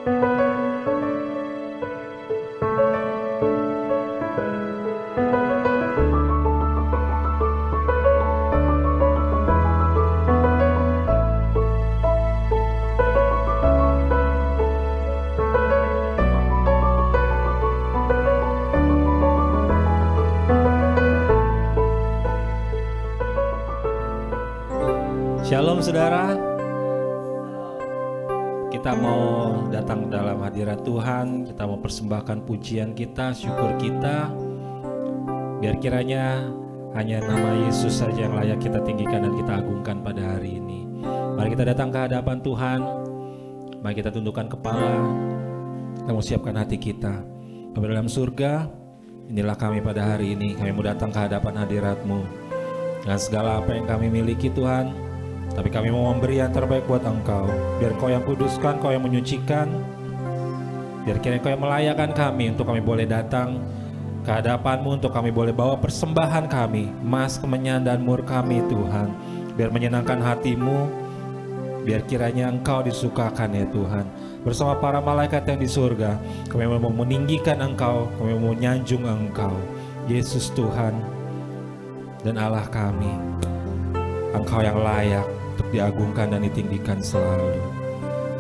Shalom saudara, kita mau datang dalam hadirat Tuhan, kita mau persembahkan pujian kita, syukur kita. Biar kiranya hanya nama Yesus saja yang layak kita tinggikan dan kita agungkan pada hari ini. Mari kita datang ke hadapan Tuhan, mari kita tundukkan kepala, kita mau siapkan hati kita. Bapa dalam surga, inilah kami pada hari ini, kami mau datang ke hadapan hadirat-Mu. Dengan segala apa yang kami miliki Tuhan, tapi kami mau memberi yang terbaik buat Engkau. Biar Kau yang kuduskan, Kau yang menyucikan. Biar kiranya Kau yang melayakkan kami untuk kami boleh datang ke hadapan-Mu, untuk kami boleh bawa persembahan kami, emas, kemenyan, dan mur kami Tuhan. Biar menyenangkan hati-Mu, biar kiranya Engkau disukakan ya Tuhan. Bersama para malaikat yang di surga, kami mau meninggikan Engkau, kami mau menyanjung Engkau. Yesus Tuhan dan Allah kami, Engkau yang layak untuk diagungkan dan ditinggikan selalu.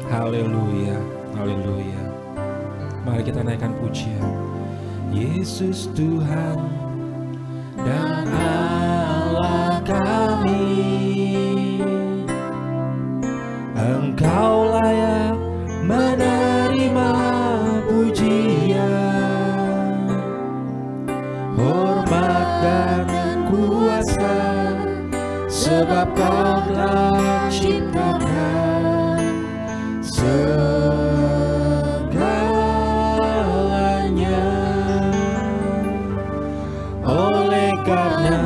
Haleluya, haleluya. Mari kita naikkan pujian. Yesus Tuhan dan Allah kami, Engkau layak menerima pujian, hormat dan kuasa, sebab Kau telah ciptakan segalanya. Oleh karena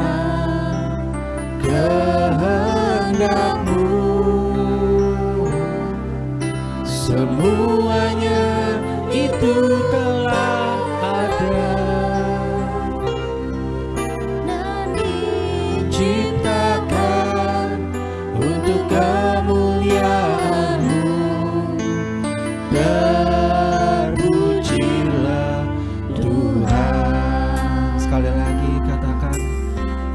kehendak-Mu, semuanya itu telah ada. Kemuliaan-Mu, terpujilah Tuhan. Sekali lagi katakan,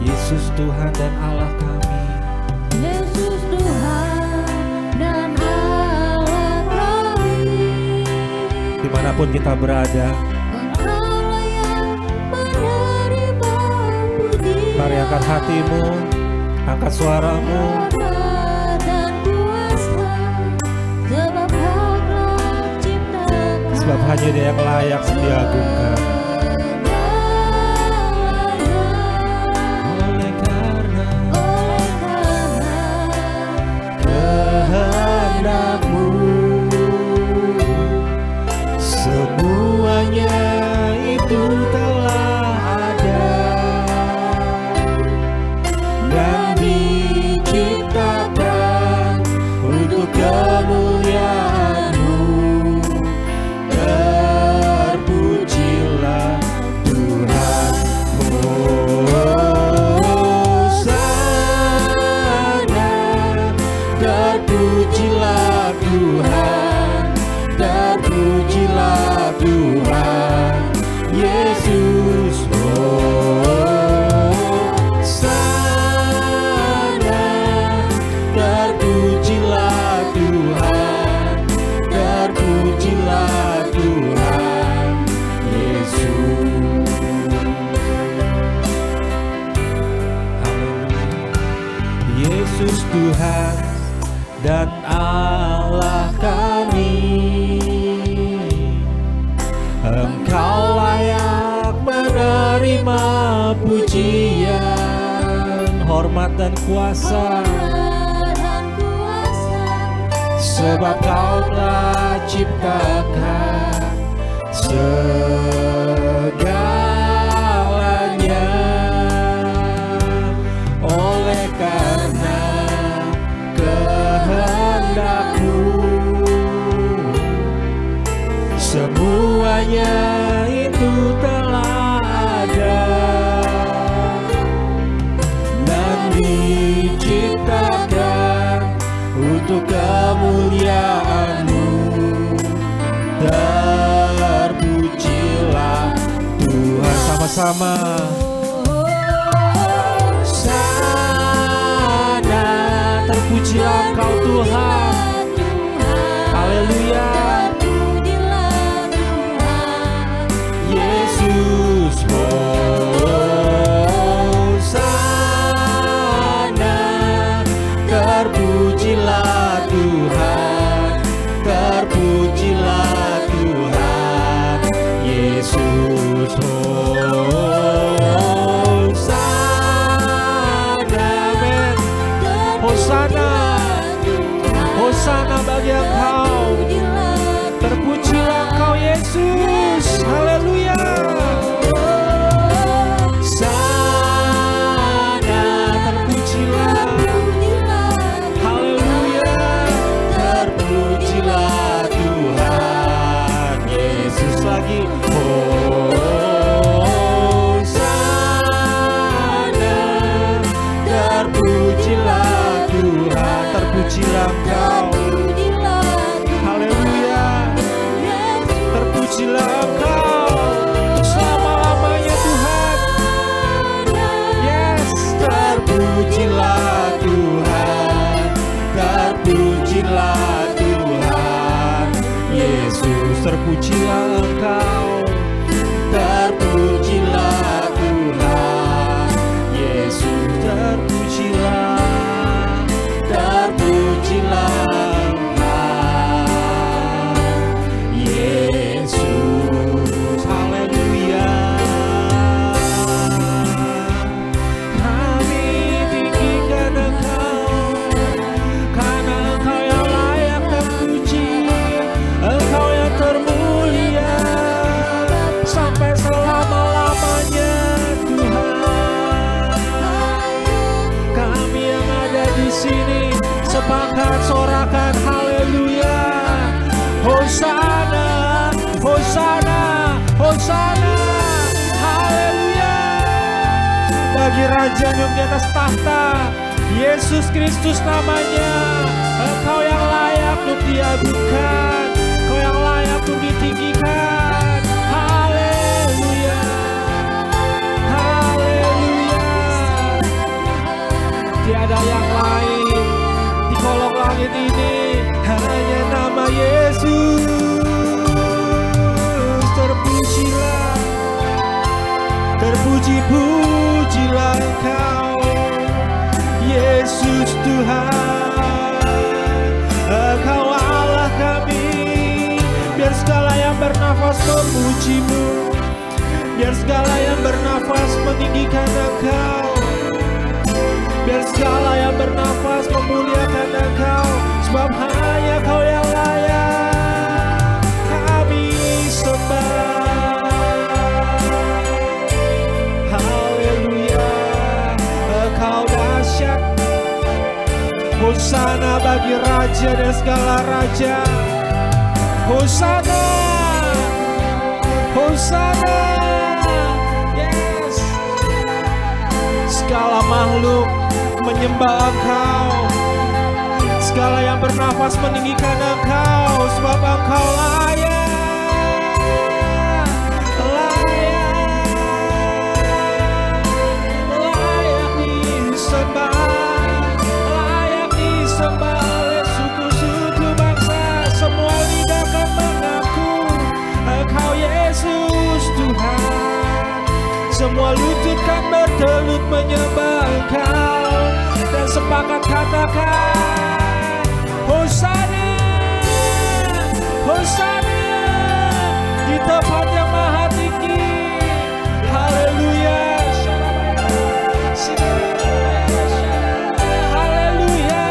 Yesus Tuhan dan Allah kami. Yesus Tuhan dan Allah kami. Dimanapun kita berada, Engkau layak menerima pujian. mari angkat hatimu, angkat suaramu. Sebab hanya Dia yang layak diagungkan. Oleh karena kehendak-Mu, semuanya itu telah ada dan diciptakan untuk kemuliaan-Mu. Terpujilah Tuhan, Hosana. Terpujilah Tuhan, terpujilah Tuhan. Yesus, Hosana. Terpujilah Tuhan, terpujilah Tuhan. Yesus Tuhan dan Allah kami, Engkau layak menerima pujian, hormat dan kuasa, sebab Kau telah ciptakan segalanya. Oleh karena kehendak-Mu, semuanya itu telah ada dan diciptakan untuk kemuliaan-Mu. bersama-sama. Sana terpujilah Engkau Tuhan. Haleluya. Yesus Hosana, terpujilah Tuhan, terpujilah Tuhan. Yesus Hosana, amen. Hosana, Hosana bagi Engkau, terpujilah Engkau Yesus. Haleluya. Sana terpujilah, haleluya, terpujilah Tuhan Yesus lagi. Hosana, terpujilah Tuhan, terpujilah Engkau. Haleluya, terpujilah Engkau selama-lamanya Tuhan. Yes, terpujilah Tuhan, terpujilah Tuhan. Yesus, terpujilah Engkau, terpujilah Tuhan. Yesus, terpujilah, terpujilah Yesus. Haleluya. Kami tinggikan Engkau, karena Engkau yang layak terpuji, Engkau yang termulia sampai selama-lamanya Tuhan. Kami yang ada di sini sepakat sorakan haleluya. Hosana, Hosana, Hosana, haleluya. Bagi Raja yang di atas tahta, Yesus Kristus namanya. Engkau yang layak untuk diagungkan, Engkau yang layak untuk ditinggikan. Haleluya, haleluya. Tiada yang lain di kolong langit ini, hanya nama Yesus. Terpujilah, terpuji-pujilah Engkau Yesus Tuhan. Engkau Allah kami, biar segala yang bernafas memuji-Mu, biar segala yang bernafas meninggikan Engkau, biar segala yang bernafas memuliakan Engkau, sebab hanya Kau yang layak kami sembah. Haleluya, Engkau dahsyat. Hosana bagi Raja dan segala raja. Hosana, Hosana, yes. Segala makhluk menyembah Engkau, segala yang bernafas meninggikan Engkau, sebab Engkau layak, layak, layak disembah, layak disembah oleh suku-suku bangsa. Semua lidah akan mengaku Engkau Yesus Tuhan. Semua lutut kan bertelut menyembah Engkau, dan sepakat katakan Hosana, Hosana di tempat yang maha tinggi. Haleluya, haleluya.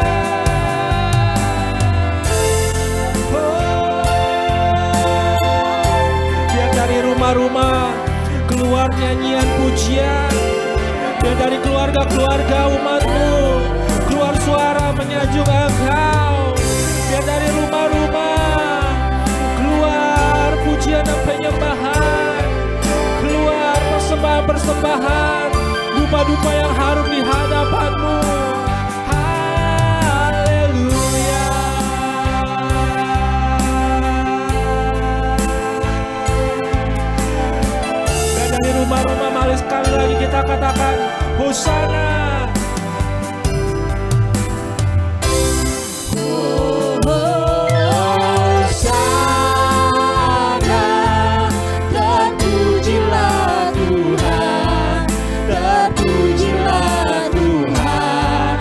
Biar dari rumah-rumah keluar nyanyian pujian, dan dari keluarga-keluarga umat-Mu keluar suara menyanjung Engkau. Biar dari rumah-rumah keluar pujian dan penyembahan, keluar persembahan-persembahan, dupa-dupa yang harum di hadapan-Mu. Haleluya. Dan dari rumah-rumah Hosana. Terpujilah Tuhan, terpujilah Tuhan,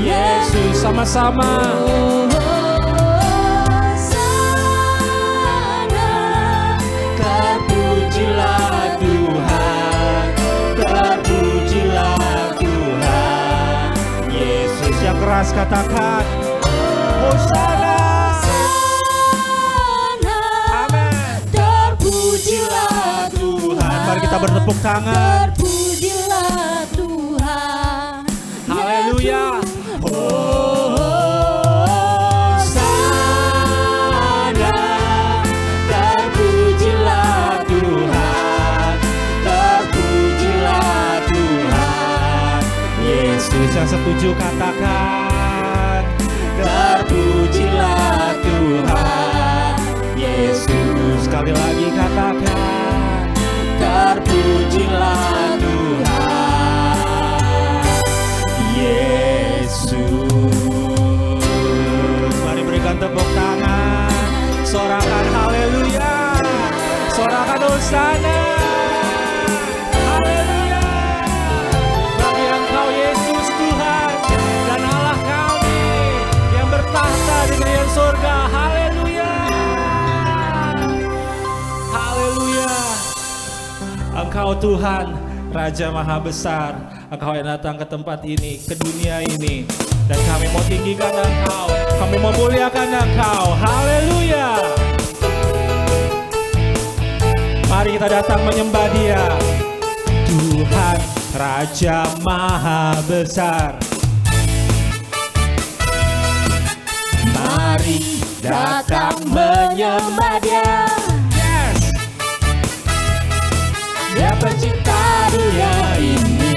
Yesus sama-sama. Terpujilah Tuhan, terpujilah Tuhan, Yesus yang keras katakan Hosana. Amin. Terpujilah Tuhan, Mari kita bertepuk tangan. terpujilah Tuhan, Haleluya. Hosana, terpujilah Tuhan, terpujilah Tuhan, Yesus yang setuju katakan terpujilah Tuhan, Yesus. Sekali lagi katakan terpujilah Tuhan, Yesus. Mari berikan tepuk tangan, sorakan haleluya, sorakan hosana. Haleluya. Bagi Engkau Yesus Tuhan dan Allah kami yang bertahta di kerajaan surga. Haleluya. Haleluya. Engkau Tuhan, Raja Maha Besar. Engkau yang datang ke tempat ini, ke dunia ini. Dan kami mau tinggikan Engkau, kami mau muliakan Engkau. Haleluya. Mari kita datang menyembah Dia. Tuhan Raja Maha Besar. mari datang menyembah Dia. Yes. Dia pencipta dunia ini,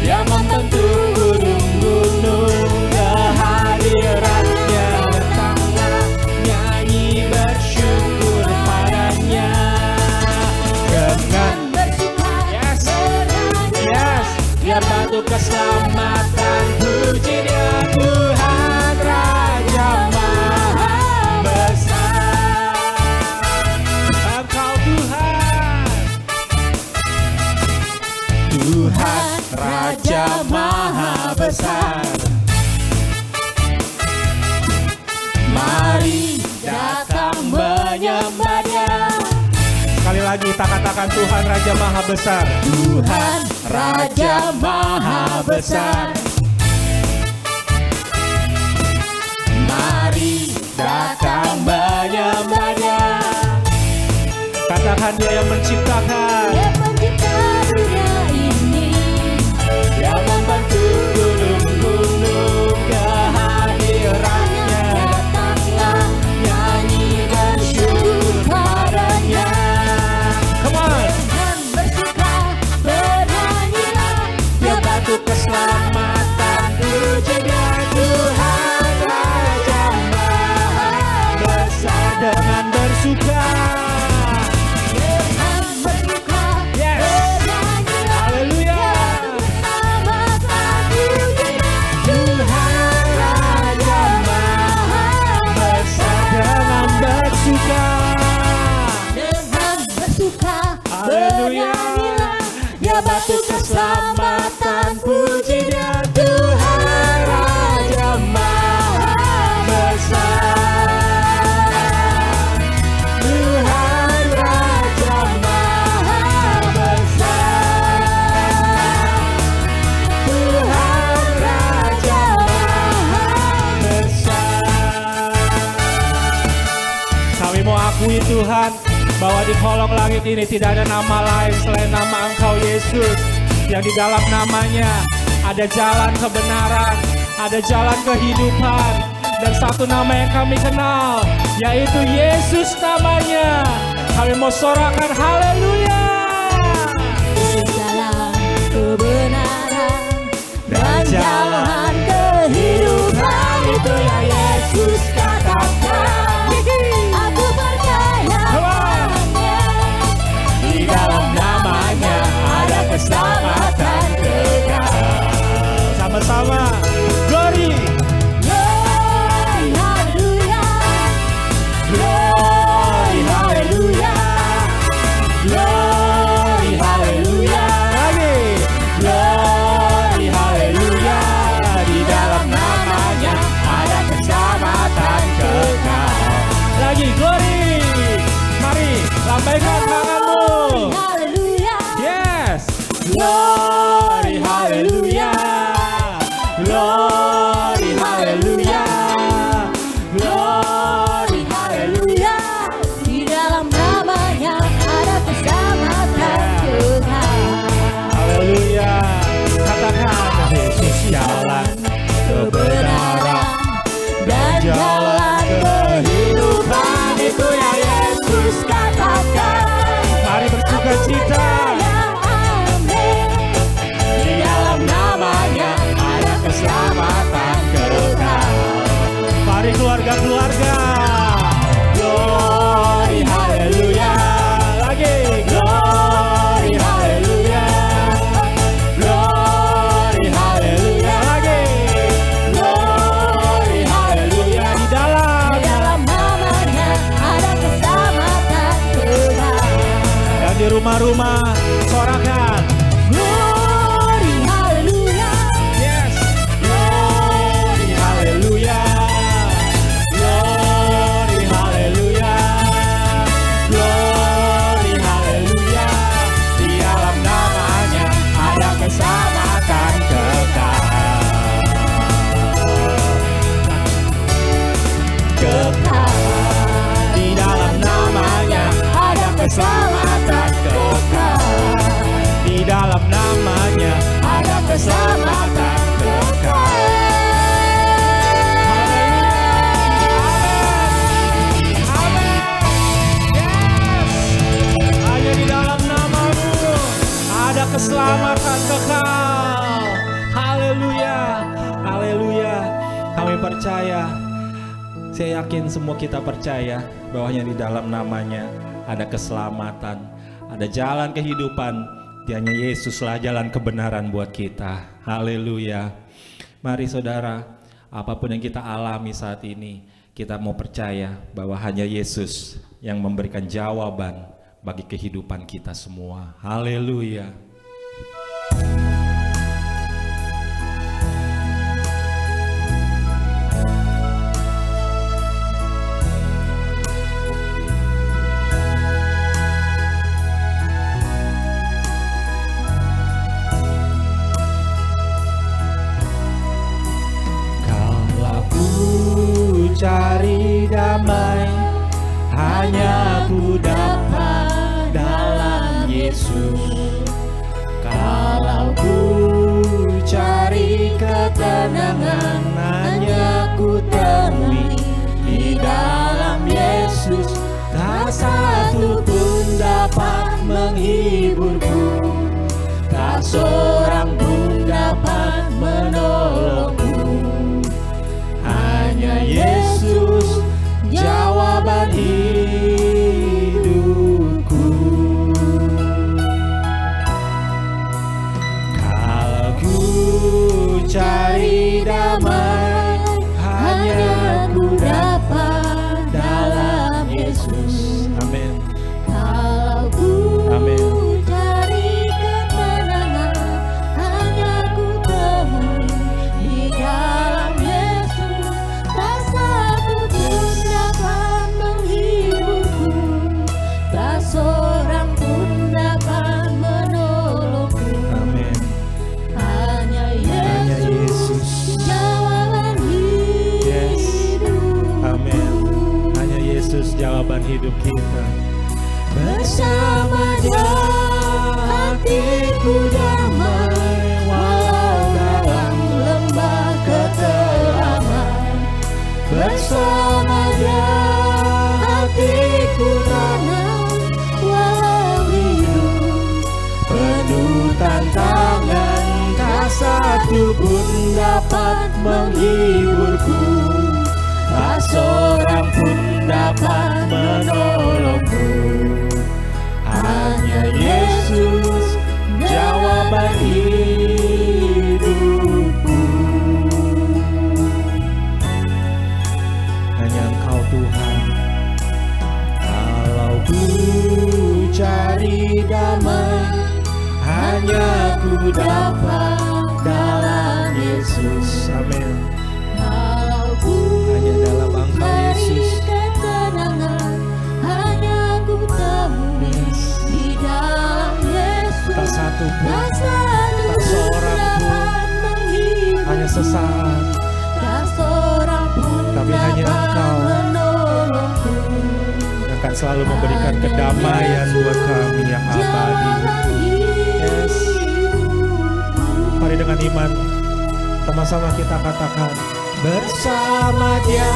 Dia membentuk gunung-gunung, kehadirannya datanglah, nyanyi bersyukur padanya. Dengan bersuka Yes. bernyanyi, Yes. biar batu keselamatan puji Dia. Tuhan Raja Maha Besar, Engkau Tuhan. Tuhan Raja Maha Besar. Mari datang menyembah Dia. Sekali lagi kita katakan Tuhan Raja Maha Besar. Tuhan Raja Maha Besar. Mari datang menyembah Dia. Katakan Dia yang menciptakan. Dia pencipta dunia ini, Dia membentuk gunung-gunung, kehadirannya datanglah, nyanyi bersyukur padanya. Come on. Dengan bersuka bernyanyilah, Dia batu keselamatan puji Dia. Tuhan Raja Maha Besar. Dengan bersuka. Dengan bersuka Yes. bernyanyilah, Haleluya. keselamatan puji Dia. Tuhan Raja Maha Besar. Dengan bersuka. Dengan bersuka Haleluya. bernyanyilah, Dia batu keselamatan puji Dia. Tuhan Raja Maha Besar. Tuhan Raja Maha Besar. Tuhan Raja Maha Besar. Kami mau akui Tuhan bahwa di kolong langit ini tidak ada nama lain selain nama Engkau Yesus. Yang di dalam namanya ada jalan kebenaran, ada jalan kehidupan. Dan satu nama yang kami kenal, yaitu Yesus namanya. Kami mau sorakan haleluya. Jalan kebenaran dan jalan kehidupan, itu yang Yesus katakan. Aku percaya padanya, di dalam namanya ada keselamatan, kebenaran dan jalan kehidupan. Itu yang Yesus katakan. Mari bersuka cita. Di dalam namanya ada keselamatan kekal. Mari keluarga-keluarga. Glory haleluya. Lagi. Glory haleluya. Glory haleluya. Lagi. Glory haleluya. Di dalam namanya ada keselamatan kekal. dan di rumah-rumah sorakan. Glory haleluya. Yes. Glory haleluya. Glory haleluya. Glory haleluya. Di dalam namanya ada keselamatan kekal. Kekal. Di dalam namanya Ada keselamatan kekal. di dalam namanya Ada keselamatan kekal. hanya di dalam namamu ada keselamatan kekal. Haleluya, haleluya. Kami percaya, saya yakin semua kita percaya bahwa hanya di dalam namanya ada keselamatan, ada jalan kehidupan. Hanya Yesuslah jalan kebenaran buat kita. Haleluya. Mari saudara, apapun yang kita alami saat ini, kita mau percaya bahwa hanya Yesus yang memberikan jawaban bagi kehidupan kita semua. Haleluya. Kalau ku cari damai, hanya ku dapat dalam Yesus. Kalau ku cari ketenangan, hanya ku temui di dalam Yesus. Tak satu pun dapat menghiburku, tak seorang pun dapat menolongku. Hanya Yesus jawaban hidupku. Kalau ku cari damai, hanya ku dapat dalam Yesus. Amin. Kalau ku Amin. cari ketenangan, hanya ku temui di dalam Yesus. Tak satu pun dapat menghiburku, tak seorang pun dapat menolongku. Amin. Hanya Yesus jawaban Yes. hidupku. Amin. Hanya Yesus jawaban hidup kita. Bersama Dia hatiku damai, walau dalam lembah ketelaman. Bersama Dia hatiku tenang, walau hidup penuh tantangan. Tak satu pun dapat menghiburku, tak seorang pun dapat menolongku. Hanya Yesus jawaban hidupku. Hanya Engkau Tuhan. Kalau ku cari damai, hanya ku dapat dalam Yesus. Amin. Kalau ku Hanya dalam Engkau cari Yesus. ketenangan, hanya ku temui di dalam Yesus. Tak satu pun, Tak satu tak seorang pun, dapat menghibur, hanya sesaat. tak seorang pun Tapi hanya dapat Engkau menolongku. yang akan selalu memberikan kedamaian buat kami yang abadi. Jawaban Yes. hidupku. Mari dengan iman Sama-sama kita katakan, bersama Dia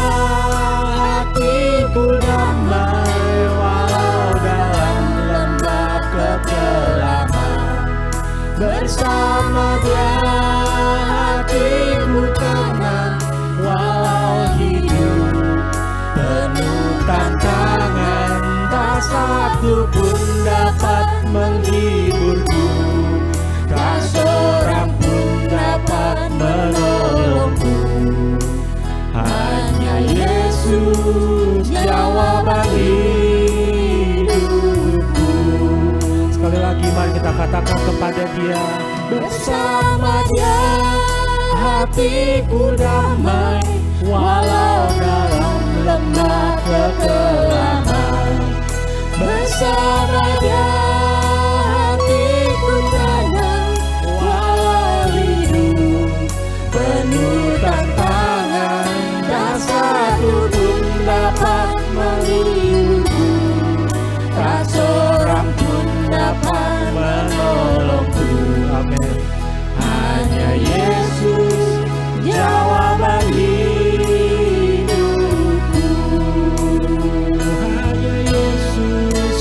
hatiku damai, walau dalam lembah kekelaman. Bersama Dia hatiku tenang, walau hidup penuh tantangan. Tak satu pun dapat menghiburku, tak seorang pun dapat menolongku. Hanya Yesus jawaban hidupku. Sekali lagi mari kita katakan kepada Dia, bersama Dia hatiku damai, walau dalam lembah kekelaman. Bersama Dia hatiku tenang, walau hidup penuh tantangan. Tak satu pun dapat menghiburku, tak seorang pun dapat menolongku. Amin. Hanya Yesus jawaban hidupku. Hanya Yesus,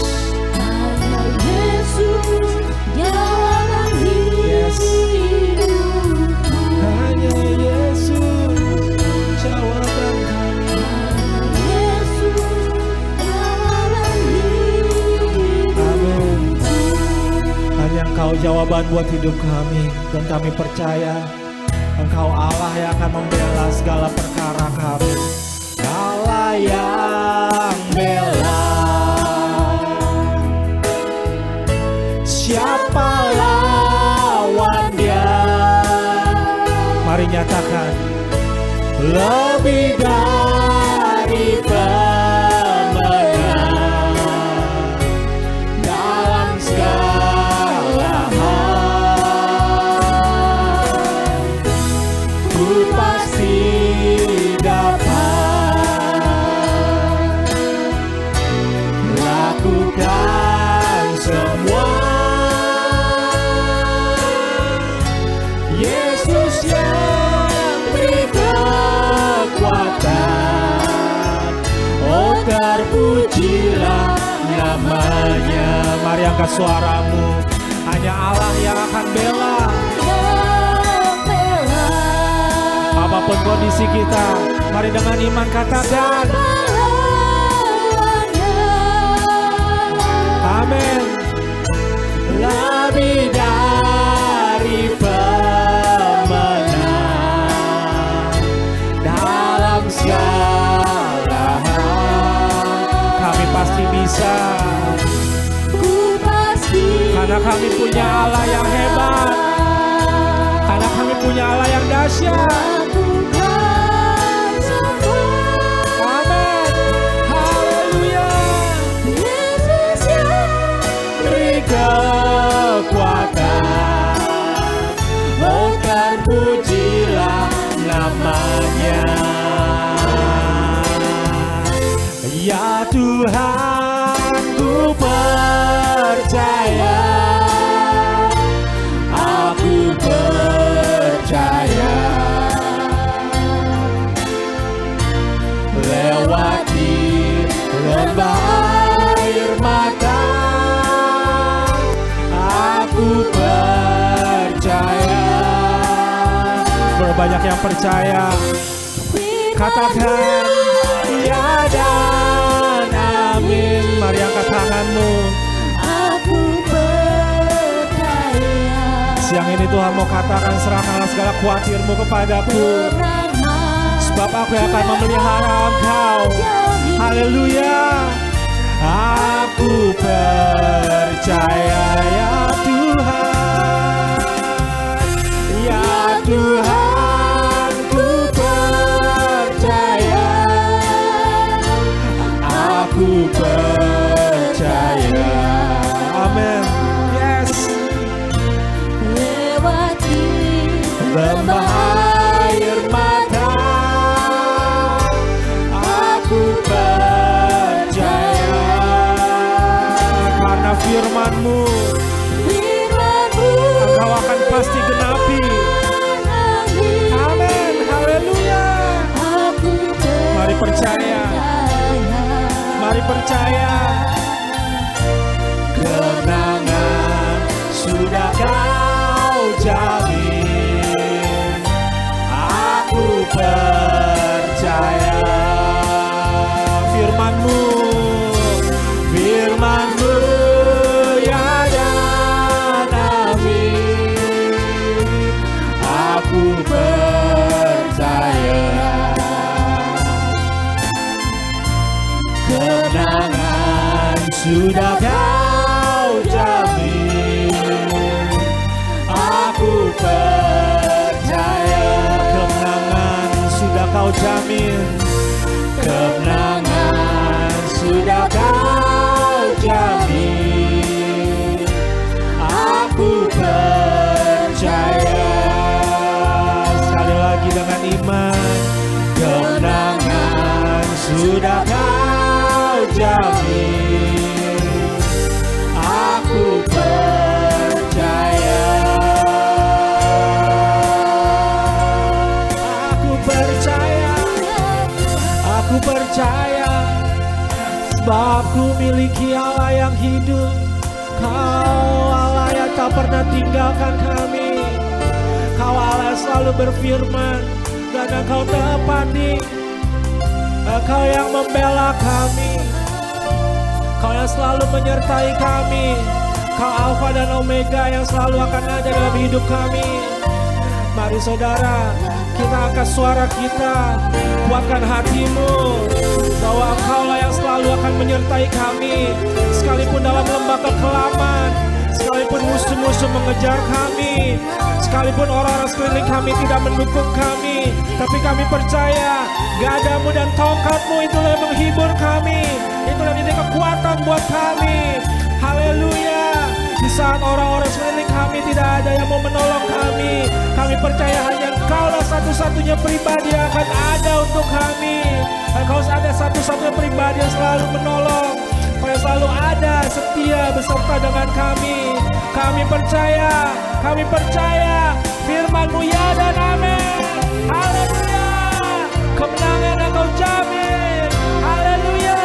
Hanya Yesus jawaban hidupku. hanya Yesus jawaban kami. Yesus jawaban hidupku. Amin. Hanya Engkau jawaban buat hidup kami, dan kami percaya Engkau Allah yang akan membela segala perkara kami. Allah yang bela, siapa lawan Dia? Mari nyatakan, lebih dari pemenang dalam segala hal. Ku pasti dapat lakukan semua. Yesus yang beri kekuatan, oh terpujilah namanya. Mari angkat suaramu, hanya Allah yang akan bela. Apapun kondisi kita, mari dengan iman katakan, amin. Lebih dari pemenang dalam segala hal. Kami pasti bisa, Ku pasti karena kami punya Allah yang hebat, karena kami punya Allah yang dahsyat. lakukan semua. Amin. Haleluya. Yesus yang Beri kekuatan, oh terpujilah namanya. Ya Tuhan, ku percaya, aku percaya. Lewati lembah air mata, aku percaya. Berbanyak yang percaya, katakan ya dan amin. Mari angkat tanganmu. aku percaya. Siang ini Tuhan mau katakan, serahkanlah segala khawatirmu kepadaku, sebab aku yang akan memelihara engkau. Haleluya. Aku percaya ya Tuhan, ya Tuhan, ku percaya, aku percaya. Amin. Yes. Lewati Lembah air mata, aku percaya. Karena firman-Mu, firman-Mu Engkau akan pasti genapi. percaya. Kemenangan sudah kau jamin, aku percaya. Firman-Mu, Firman-Mu ya dan amin, aku percaya. Kemenangan sudah kau jamin, aku percaya. Kemenangan sudah kau jamin, kemenangan sudah kau jamin, aku percaya. Sekali lagi dengan iman, kemenangan sudah kau jamin, aku percaya. Aku percaya, aku percaya, sebab ku miliki Allah yang hidup. Kau Allah yang tak pernah tinggalkan kami. Kau Allah yang selalu berfirman dan Engkau tepati. Engkau yang membela kami, Kau yang selalu menyertai kami. Kau Alfa dan Omega yang selalu akan ada dalam hidup kami. Mari saudara, kita angkat suara kita, kuatkan hatimu bahwa Engkaulah yang selalu akan menyertai kami. Sekalipun dalam lembah kekelaman, sekalipun musuh-musuh mengejar kami, sekalipun orang-orang sekeliling kami tidak mendukung kami, tapi kami percaya gadamu dan tongkatmu itulah yang menghibur kami, itulah yang menjadi kekuatan buat kami. Haleluya. Di saat orang-orang sekeliling kami tidak ada yang mau menolong kami, kami percaya hanya Engkaulah satu-satunya pribadi yang akan ada untuk kami. Engkau ada satu-satunya pribadi yang selalu menolong, Kau yang selalu ada setia beserta dengan kami. Kami percaya firman-Mu ya dan amin. Haleluya. Kemenangan Engkau jamin. Haleluya.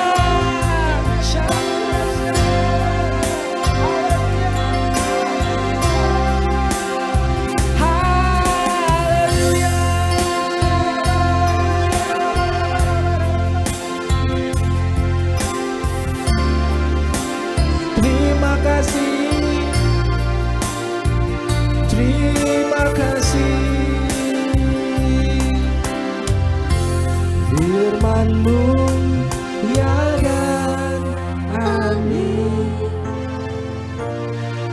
Terima kasih, firman-Mu ya dan amin,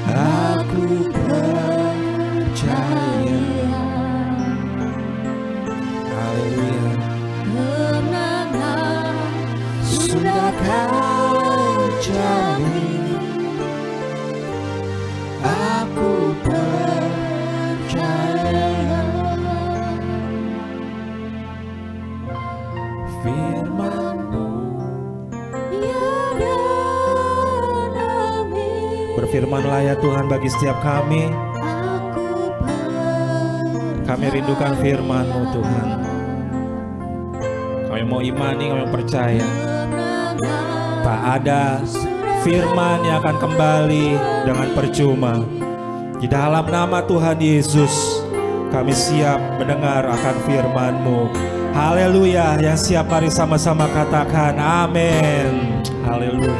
aku percaya. Haleluya. Kemenangan Sudah Kau jamin, aku percaya. Firman-Mu ya dan amin, berfirmanlah ya Tuhan bagi setiap kami. aku percaya. Kami rindukan firman-Mu Tuhan. Kami mau imani, kami mau percaya. Tak ada firman yang akan kembali dengan percuma. Di dalam nama Tuhan Yesus, kami siap mendengar akan firman-Mu. Haleluya. Yang siap mari sama-sama katakan amin. Haleluya.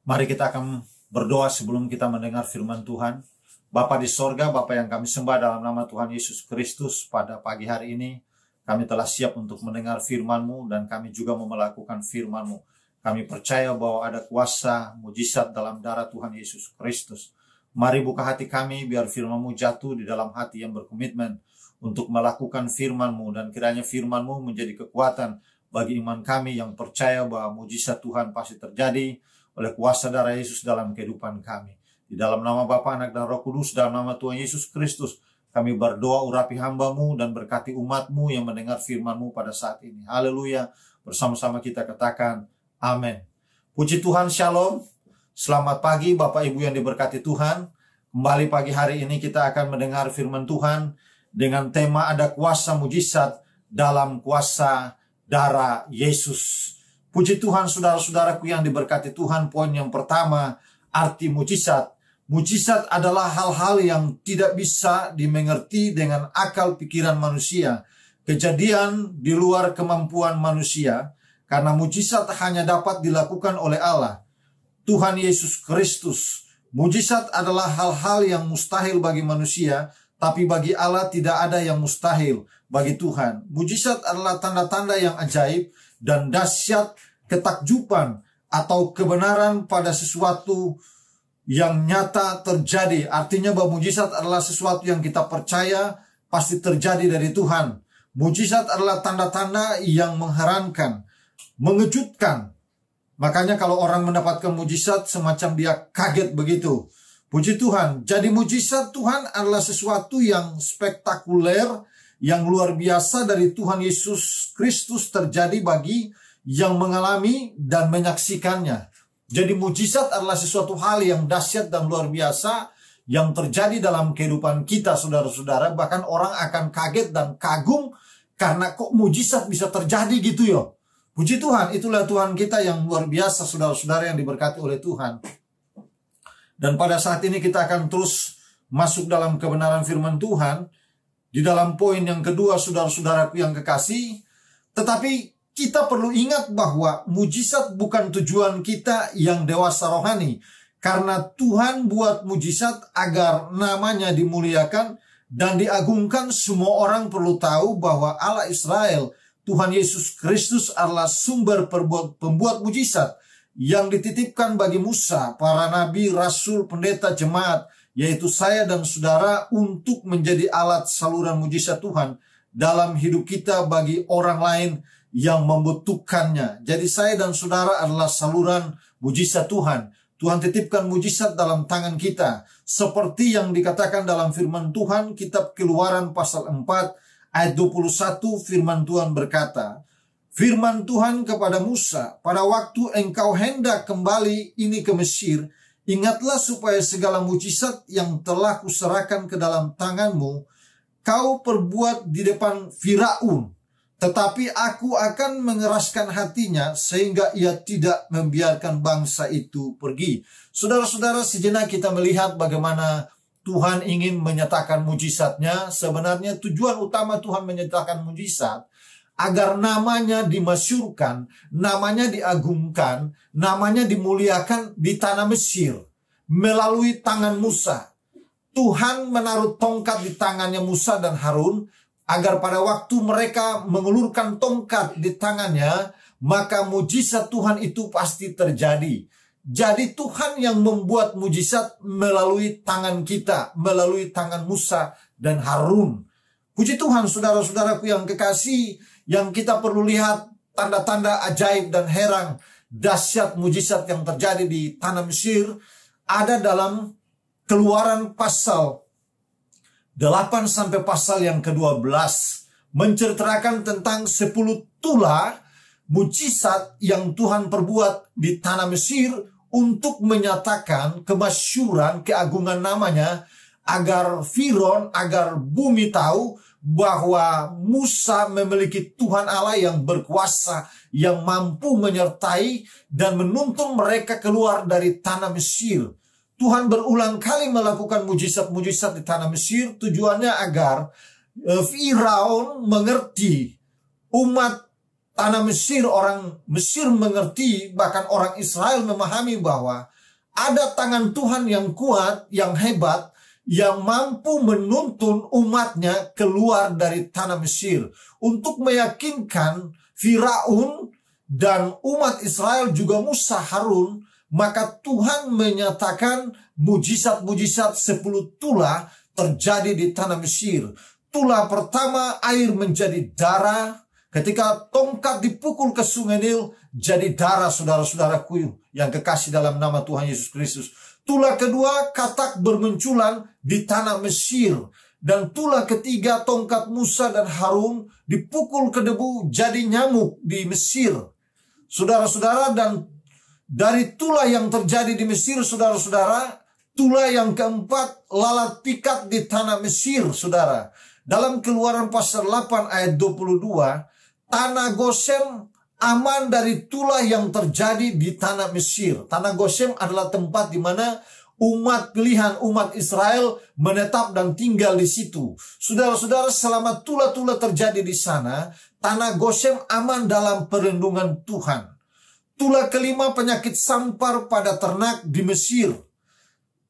Mari kita akan berdoa sebelum kita mendengar firman Tuhan. Bapa di sorga, Bapa yang kami sembah dalam nama Tuhan Yesus Kristus, pada pagi hari ini kami telah siap untuk mendengar firman-Mu dan kami juga mau melakukan firman-Mu. Kami percaya bahwa ada kuasa mujizat dalam darah Tuhan Yesus Kristus. Mari buka hati kami biar firman-Mu jatuh di dalam hati yang berkomitmen untuk melakukan firman-Mu, dan kiranya firman-Mu menjadi kekuatan bagi iman kami yang percaya bahwa mujizat Tuhan pasti terjadi oleh kuasa darah Yesus dalam kehidupan kami. Di dalam nama Bapa, Anak, dan Roh Kudus, dalam nama Tuhan Yesus Kristus, kami berdoa urapi hamba-Mu dan berkati umat-Mu yang mendengar firman-Mu pada saat ini. Haleluya. Bersama-sama kita katakan amin. Puji Tuhan, shalom. Selamat pagi Bapak Ibu yang diberkati Tuhan. Kembali pagi hari ini kita akan mendengar firman Tuhan dengan tema ada kuasa mujizat dalam kuasa darah Yesus. Puji Tuhan saudara-saudaraku yang diberkati Tuhan. Poin yang pertama, arti mujizat. Mujizat adalah hal-hal yang tidak bisa dimengerti dengan akal pikiran manusia. Kejadian di luar kemampuan manusia, karena mujizat hanya dapat dilakukan oleh Allah, Tuhan Yesus Kristus. Mujizat adalah hal-hal yang mustahil bagi manusia, tapi bagi Allah tidak ada yang mustahil bagi Tuhan. Mujizat adalah tanda-tanda yang ajaib dan dahsyat, ketakjuban atau kebenaran pada sesuatu yang nyata terjadi. Artinya bahwa mujizat adalah sesuatu yang kita percaya pasti terjadi dari Tuhan. Mujizat adalah tanda-tanda yang mengherankan, mengejutkan. Makanya kalau orang mendapatkan mujizat semacam dia kaget begitu. Puji Tuhan. Jadi mujizat Tuhan adalah sesuatu yang spektakuler, yang luar biasa dari Tuhan Yesus Kristus terjadi bagi yang mengalami dan menyaksikannya. Jadi mujizat adalah sesuatu hal yang dahsyat dan luar biasa yang terjadi dalam kehidupan kita, saudara-saudara. Bahkan orang akan kaget dan kagum karena kok mujizat bisa terjadi gitu ya. Puji Tuhan, itulah Tuhan kita yang luar biasa, saudara-saudara yang diberkati oleh Tuhan. Dan pada saat ini kita akan terus masuk dalam kebenaran firman Tuhan. Di dalam poin yang kedua, saudara-saudaraku yang kekasih. Tetapi kita perlu ingat bahwa mujizat bukan tujuan kita yang dewasa rohani. Karena Tuhan buat mujizat agar namanya dimuliakan dan diagungkan. Semua orang perlu tahu bahwa Allah Israel, Tuhan Yesus Kristus adalah sumber pembuat mujizat yang dititipkan bagi Musa, para nabi, rasul, pendeta, jemaat, yaitu saya dan saudara, untuk menjadi alat saluran mujizat Tuhan dalam hidup kita bagi orang lain yang membutuhkannya. Jadi saya dan saudara adalah saluran mujizat Tuhan. Tuhan titipkan mujizat dalam tangan kita. Seperti yang dikatakan dalam firman Tuhan, kitab Keluaran pasal 4 ayat 21, firman Tuhan berkata, firman Tuhan kepada Musa, pada waktu engkau hendak kembali ini ke Mesir, ingatlah supaya segala mujizat yang telah kuserahkan ke dalam tanganmu, kau perbuat di depan Firaun. Tetapi aku akan mengeraskan hatinya sehingga ia tidak membiarkan bangsa itu pergi. Saudara-saudara, sejenak kita melihat bagaimana Tuhan ingin menyatakan mujizatnya. Sebenarnya tujuan utama Tuhan menyatakan mujizat agar namanya dimasyurkan, namanya diagungkan, namanya dimuliakan di tanah Mesir melalui tangan Musa. Tuhan menaruh tongkat di tangannya Musa dan Harun agar pada waktu mereka mengulurkan tongkat di tangannya, maka mujizat Tuhan itu pasti terjadi. Jadi Tuhan yang membuat mujizat melalui tangan kita, melalui tangan Musa dan Harun. Puji Tuhan, saudara-saudaraku yang kekasih, yang kita perlu lihat tanda-tanda ajaib dan heran, dahsyat mujizat yang terjadi di tanah Mesir, ada dalam Keluaran pasal 8 sampai pasal yang ke-12, menceritakan tentang 10 tula mujizat yang Tuhan perbuat di tanah Mesir untuk menyatakan kemasyuran, keagungan namanya, agar Firaun, agar bumi tahu bahwa Musa memiliki Tuhan Allah yang berkuasa, yang mampu menyertai dan menuntun mereka keluar dari tanah Mesir. Tuhan berulang kali melakukan mujizat-mujizat di tanah Mesir, tujuannya agar Firaun mengerti, umat tanah Mesir, orang Mesir mengerti, bahkan orang Israel memahami bahwa ada tangan Tuhan yang kuat, yang hebat, yang mampu menuntun umatnya keluar dari tanah Mesir. Untuk meyakinkan Firaun dan umat Israel juga Musa, Harun, maka Tuhan menyatakan mujizat-mujizat 10 tula terjadi di tanah Mesir. Tula pertama, air menjadi darah. Ketika tongkat dipukul ke sungai Nil, jadi darah, saudara-saudaraku yang kekasih dalam nama Tuhan Yesus Kristus. Tula kedua, katak bermunculan di tanah Mesir. Dan tula ketiga, tongkat Musa dan Harun dipukul ke debu, jadi nyamuk di Mesir. Saudara-saudara, dan dari tula yang terjadi di Mesir, saudara-saudara, tula yang keempat, lalat pikat di tanah Mesir, saudara. Dalam Keluaran pasal 8 ayat 22, tanah Goshen aman dari tulah yang terjadi di tanah Mesir. Tanah Goshen adalah tempat di mana umat pilihan, umat Israel menetap dan tinggal di situ. Saudara-saudara, selama tulah-tulah terjadi di sana, tanah Goshen aman dalam perlindungan Tuhan. Tulah kelima, penyakit sampar pada ternak di Mesir.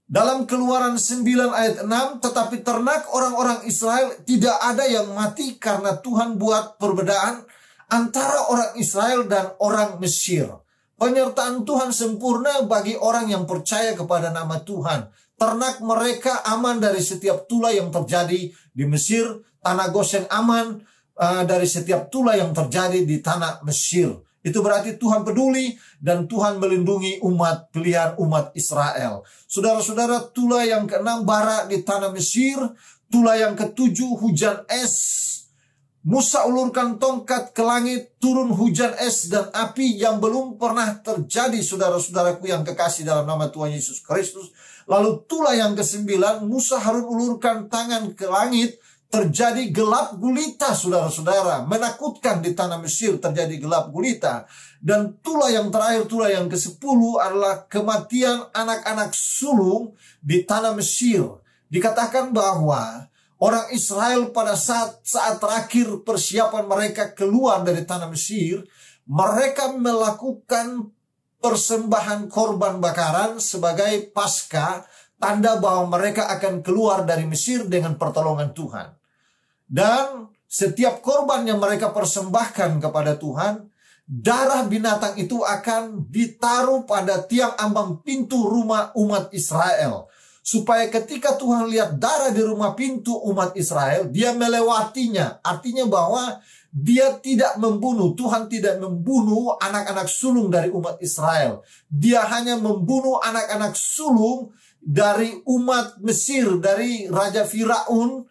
Dalam Keluaran 9 ayat 6, tetapi ternak orang-orang Israel tidak ada yang mati karena Tuhan buat perbedaan antara orang Israel dan orang Mesir. Penyertaan Tuhan sempurna bagi orang yang percaya kepada nama Tuhan. Ternak mereka aman dari setiap tulah yang terjadi di Mesir. Tanah Goshen aman dari setiap tulah yang terjadi di tanah Mesir. Itu berarti Tuhan peduli dan Tuhan melindungi umat pilihan, umat Israel. Saudara-saudara, tulah yang ke-6 bara di tanah Mesir. Tulah yang ke-7 hujan es. Musa ulurkan tongkat ke langit, turun hujan es dan api yang belum pernah terjadi, saudara-saudaraku yang kekasih dalam nama Tuhan Yesus Kristus. Lalu tulah yang ke-9, Musa Harun ulurkan tangan ke langit, terjadi gelap gulita, saudara-saudara. Menakutkan di tanah Mesir terjadi gelap gulita. Dan tulah yang terakhir, tulah yang ke-10 adalah kematian anak-anak sulung di tanah Mesir. Dikatakan bahwa orang Israel pada saat terakhir persiapan mereka keluar dari tanah Mesir, mereka melakukan persembahan korban bakaran sebagai pasca, tanda bahwa mereka akan keluar dari Mesir dengan pertolongan Tuhan. Dan setiap korban yang mereka persembahkan kepada Tuhan, darah binatang itu akan ditaruh pada tiang ambang pintu rumah umat Israel. Supaya ketika Tuhan lihat darah di rumah pintu umat Israel, dia melewatinya. Artinya bahwa dia tidak membunuh, Tuhan tidak membunuh anak-anak sulung dari umat Israel. Dia hanya membunuh anak-anak sulung dari umat Mesir, dari Raja Firaun.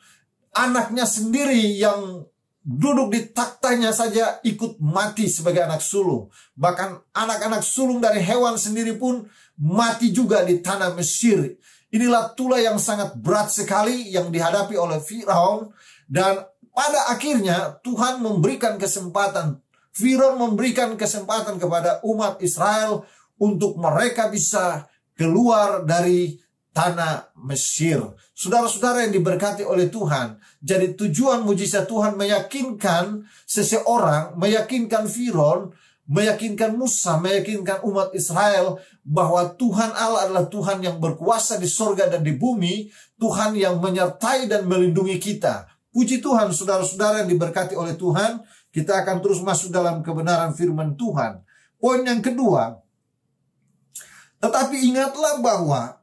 Anaknya sendiri yang duduk di taktanya saja ikut mati sebagai anak sulung. Bahkan anak-anak sulung dari hewan sendiri pun mati juga di tanah Mesir. Inilah tulah yang sangat berat sekali yang dihadapi oleh Firaun. Dan pada akhirnya Tuhan memberikan kesempatan. Firaun memberikan kesempatan kepada umat Israel untuk mereka bisa keluar dari tanah Mesir. Saudara-saudara yang diberkati oleh Tuhan, jadi tujuan mujizat Tuhan meyakinkan seseorang, meyakinkan Firaun, meyakinkan Musa, meyakinkan umat Israel bahwa Tuhan Allah adalah Tuhan yang berkuasa di sorga dan di bumi, Tuhan yang menyertai dan melindungi kita. Puji Tuhan, saudara-saudara yang diberkati oleh Tuhan. Kita akan terus masuk dalam kebenaran firman Tuhan. Poin yang kedua, tetapi ingatlah bahwa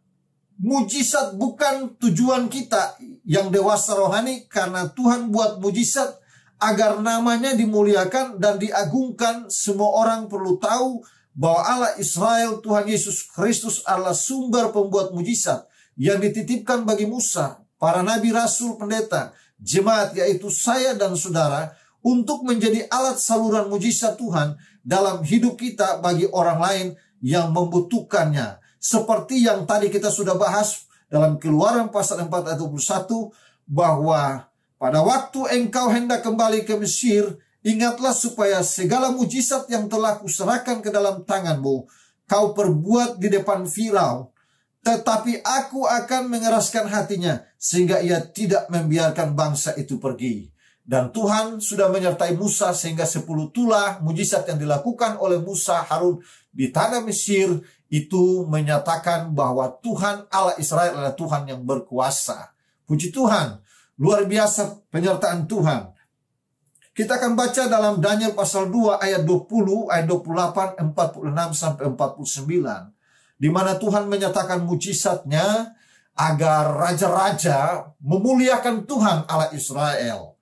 mujizat bukan tujuan kita yang dewasa rohani, karena Tuhan buat mujizat agar namanya dimuliakan dan diagungkan. Semua orang perlu tahu bahwa Allah Israel, Tuhan Yesus Kristus adalah sumber pembuat mujizat yang dititipkan bagi Musa, para nabi, rasul, pendeta, jemaat, yaitu saya dan saudara, untuk menjadi alat saluran mujizat Tuhan dalam hidup kita bagi orang lain yang membutuhkannya. Seperti yang tadi kita sudah bahas dalam Keluaran pasal 4 ayat 21, bahwa pada waktu engkau hendak kembali ke Mesir, ingatlah supaya segala mujizat yang telah kuserahkan ke dalam tanganmu, kau perbuat di depan Firaun. Tetapi aku akan mengeraskan hatinya, sehingga ia tidak membiarkan bangsa itu pergi. Dan Tuhan sudah menyertai Musa, sehingga 10 tulah mujizat yang dilakukan oleh Musa Harun di tanah Mesir itu menyatakan bahwa Tuhan Allah Israel adalah Tuhan yang berkuasa. Puji Tuhan, luar biasa penyertaan Tuhan. Kita akan baca dalam Daniel pasal 2 ayat 20, ayat 28, 46 sampai 49. Di mana Tuhan menyatakan mujizatnya agar raja-raja memuliakan Tuhan Allah Israel.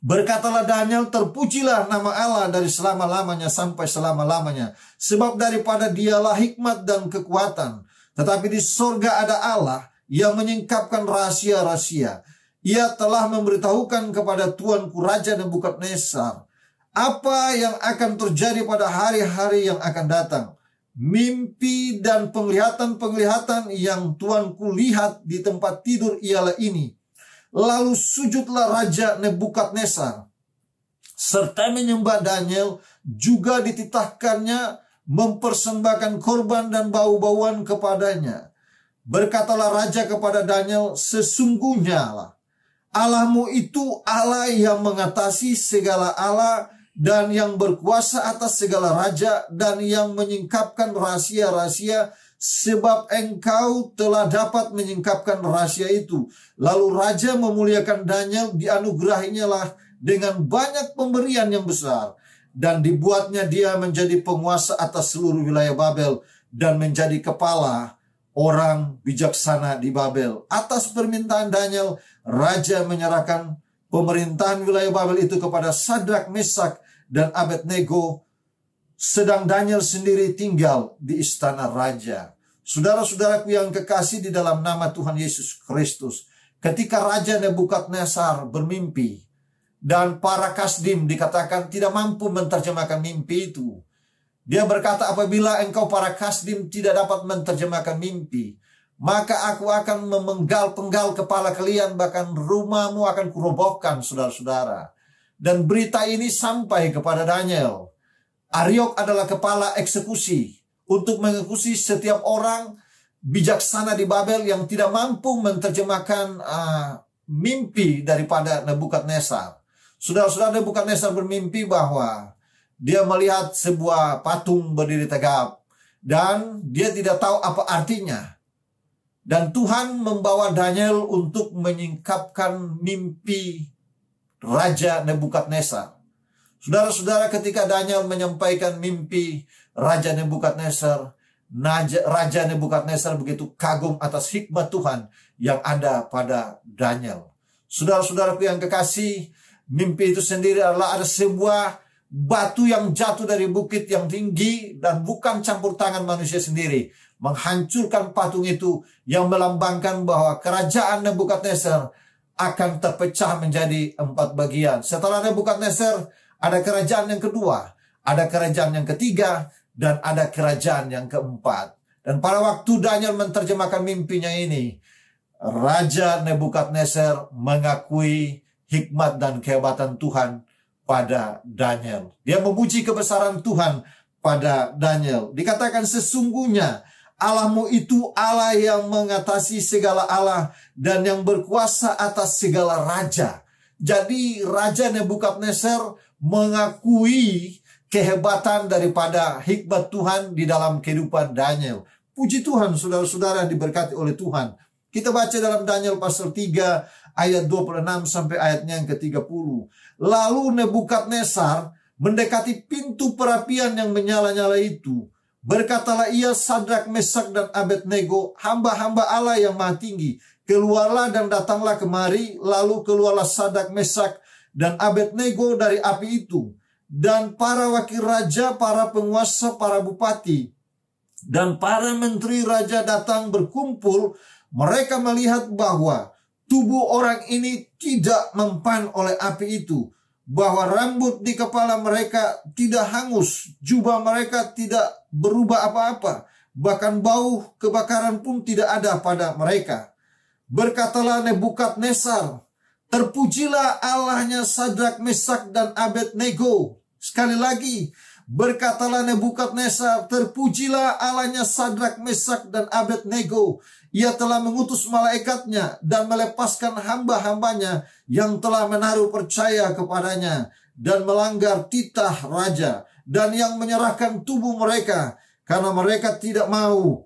Berkatalah Daniel, terpujilah nama Allah dari selama-lamanya sampai selama-lamanya. Sebab daripada dialah hikmat dan kekuatan. Tetapi di sorga ada Allah yang menyingkapkan rahasia-rahasia. Ia telah memberitahukan kepada tuanku Raja Nebukadnezar apa yang akan terjadi pada hari-hari yang akan datang. Mimpi dan penglihatan-penglihatan yang tuanku lihat di tempat tidur ialah ini. Lalu sujudlah Raja Nebukadnezar serta menyembah Daniel, juga dititahkannya mempersembahkan korban dan bau-bauan kepadanya. Berkatalah raja kepada Daniel, sesungguhnya lah Allahmu itu Allah yang mengatasi segala Allah dan yang berkuasa atas segala raja dan yang menyingkapkan rahasia-rahasia, sebab engkau telah dapat menyingkapkan rahasia itu. Lalu raja memuliakan Daniel, dianugerahinya lah dengan banyak pemberian yang besar, dan dibuatnya dia menjadi penguasa atas seluruh wilayah Babel dan menjadi kepala orang bijaksana di Babel. Atas permintaan Daniel, raja menyerahkan pemerintahan wilayah Babel itu kepada Sadrak, Mesak, dan Abednego, sedang Daniel sendiri tinggal di istana raja. Saudara-saudaraku yang kekasih di dalam nama Tuhan Yesus Kristus, ketika Raja Nebukadnezar bermimpi, dan para kasdim dikatakan tidak mampu menerjemahkan mimpi itu, dia berkata, apabila engkau para kasdim tidak dapat menerjemahkan mimpi, maka aku akan memenggal-penggal kepala kalian, bahkan rumahmu akan kurobohkan, saudara-saudara. Dan berita ini sampai kepada Daniel. Ariok adalah kepala eksekusi untuk mengeksekusi setiap orang bijaksana di Babel yang tidak mampu menerjemahkan mimpi daripada Nebukadnezar. Saudara-saudara, Nebukadnezar bermimpi bahwa dia melihat sebuah patung berdiri tegap dan dia tidak tahu apa artinya. Dan Tuhan membawa Daniel untuk menyingkapkan mimpi Raja Nebukadnezar. Saudara-saudara, ketika Daniel menyampaikan mimpi Raja Nebukadnezar, Raja Nebukadnezar begitu kagum atas hikmat Tuhan yang ada pada Daniel. Saudara-saudaraku yang kekasih, mimpi itu sendiri adalah ada sebuah batu yang jatuh dari bukit yang tinggi dan bukan campur tangan manusia sendiri, menghancurkan patung itu yang melambangkan bahwa kerajaan Nebukadnezar akan terpecah menjadi 4 bagian. Setelah Nebukadnezar ada kerajaan yang kedua, ada kerajaan yang ketiga, dan ada kerajaan yang keempat. Dan pada waktu Daniel menerjemahkan mimpinya ini, Raja Nebukadnezar mengakui hikmat dan kehebatan Tuhan pada Daniel. Dia memuji kebesaran Tuhan pada Daniel. Dikatakan sesungguhnya Allahmu itu Allah yang mengatasi segala Allah dan yang berkuasa atas segala raja. Jadi Raja Nebukadnezar mengakui kehebatan daripada hikmat Tuhan di dalam kehidupan Daniel. Puji Tuhan, saudara-saudara diberkati oleh Tuhan. Kita baca dalam Daniel pasal 3 ayat 26 sampai ayatnya yang ke-30. Lalu Nebukadnezar mendekati pintu perapian yang menyala-nyala itu. Berkatalah ia, Sadrak, Mesak, dan Abednego, hamba-hamba Allah yang maha tinggi, keluarlah dan datanglah kemari. Lalu keluarlah Sadrak, Mesak, dan Abednego dari api itu. Dan para wakil raja, para penguasa, para bupati, dan para menteri raja datang berkumpul. Mereka melihat bahwa tubuh orang ini tidak mempan oleh api itu, bahwa rambut di kepala mereka tidak hangus, jubah mereka tidak berubah apa-apa, bahkan bau kebakaran pun tidak ada pada mereka. Berkatalah Nebukadnezar, terpujilah Allahnya Sadrak, Mesak, dan Abednego. Sekali lagi, berkatalah Nebukadnezar, terpujilah Allahnya Sadrak, Mesak, dan Abednego. Ia telah mengutus malaikatnya dan melepaskan hamba-hambanya yang telah menaruh percaya kepadanya dan melanggar titah raja, dan yang menyerahkan tubuh mereka karena mereka tidak mau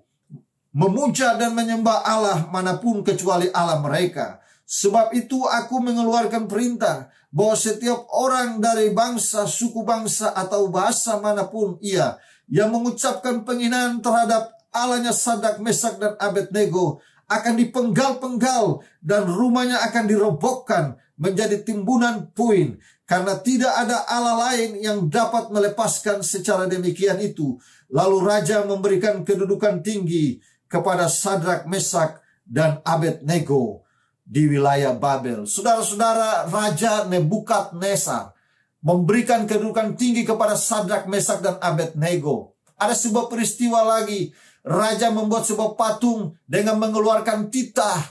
memuja dan menyembah Allah manapun kecuali Allah mereka. Sebab itu aku mengeluarkan perintah bahwa setiap orang dari bangsa, suku bangsa, atau bahasa manapun ia yang mengucapkan penghinaan terhadap Allahnya Sadrak, Mesak, dan Abednego akan dipenggal-penggal dan rumahnya akan dirobohkan menjadi timbunan puin, karena tidak ada Allah lain yang dapat melepaskan secara demikian itu. Lalu raja memberikan kedudukan tinggi kepada Sadrak, Mesak, dan Abednego di wilayah Babel. Saudara-saudara, Raja Nebukadnezar memberikan kedudukan tinggi kepada Sadrak, Mesak, dan Abednego. Ada sebuah peristiwa lagi. Raja membuat sebuah patung dengan mengeluarkan titah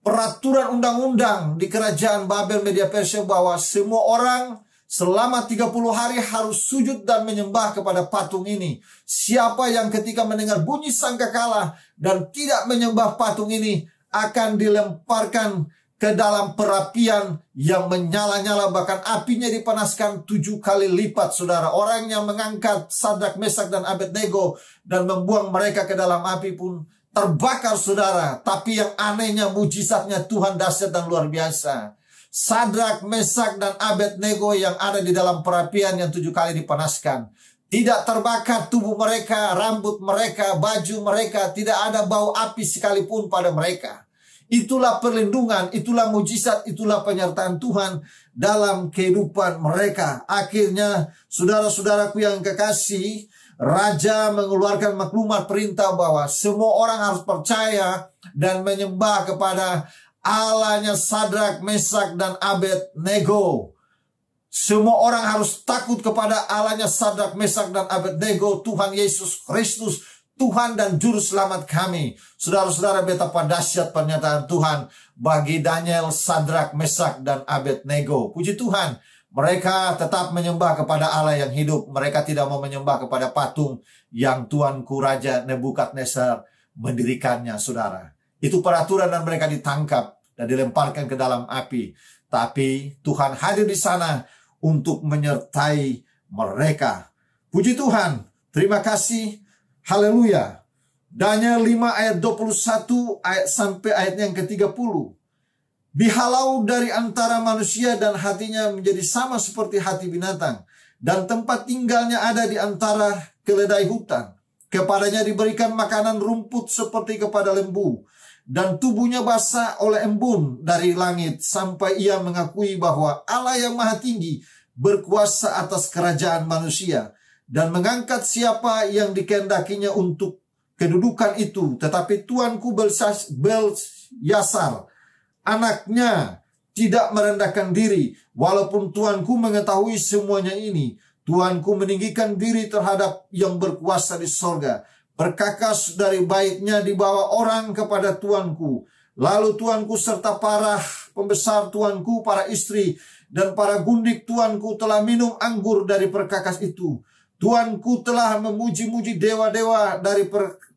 peraturan undang-undang di kerajaan Babel Media Persia bahwa semua orang, selama 30 hari harus sujud dan menyembah kepada patung ini. Siapa yang ketika mendengar bunyi sangkakala dan tidak menyembah patung ini akan dilemparkan ke dalam perapian yang menyala-nyala, bahkan apinya dipanaskan 7 kali lipat, saudara. Orang yang mengangkat Sadrak, Mesak, dan Abednego dan membuang mereka ke dalam api pun terbakar, saudara. Tapi yang anehnya, mujizatnya Tuhan dahsyat dan luar biasa. Sadrak, Mesak, dan Abednego yang ada di dalam perapian yang 7 kali dipanaskan, tidak terbakar tubuh mereka, rambut mereka, baju mereka, tidak ada bau api sekalipun pada mereka. Itulah perlindungan, itulah mujizat, itulah penyertaan Tuhan dalam kehidupan mereka. Akhirnya, saudara-saudaraku yang kekasih, Raja mengeluarkan maklumat perintah bahwa semua orang harus percaya dan menyembah kepada Allahnya Sadrak, Mesak, dan Abednego. Semua orang harus takut kepada Allahnya Sadrak, Mesak, dan Abednego, Tuhan Yesus Kristus, Tuhan dan Juru Selamat kami. Saudara-saudara, betapa dahsyat pernyataan Tuhan bagi Daniel, Sadrak, Mesak, dan Abednego. Puji Tuhan, mereka tetap menyembah kepada Allah yang hidup. Mereka tidak mau menyembah kepada patung yang Tuanku Raja Nebukadnezar mendirikannya, saudara. Itu peraturan dan mereka ditangkap dan dilemparkan ke dalam api. Tapi Tuhan hadir di sana untuk menyertai mereka. Puji Tuhan, terima kasih, haleluya. Daniel 5 ayat 21 sampai ayat yang ke-30. Dihalau dari antara manusia dan hatinya menjadi sama seperti hati binatang, dan tempat tinggalnya ada di antara keledai hutan. Kepadanya diberikan makanan rumput seperti kepada lembu, dan tubuhnya basah oleh embun dari langit, sampai ia mengakui bahwa Allah yang Maha Tinggi berkuasa atas kerajaan manusia dan mengangkat siapa yang dikehendakinya untuk kedudukan itu. Tetapi Tuanku Belshazzar, anaknya, tidak merendahkan diri. Walaupun Tuanku mengetahui semuanya ini, Tuanku meninggikan diri terhadap yang berkuasa di sorga. Berkakas dari baitnya dibawa orang kepada Tuanku. Lalu Tuanku serta para pembesar Tuanku, para istri, dan para gundik Tuanku telah minum anggur dari perkakas itu. Tuanku telah memuji-muji dewa-dewa dari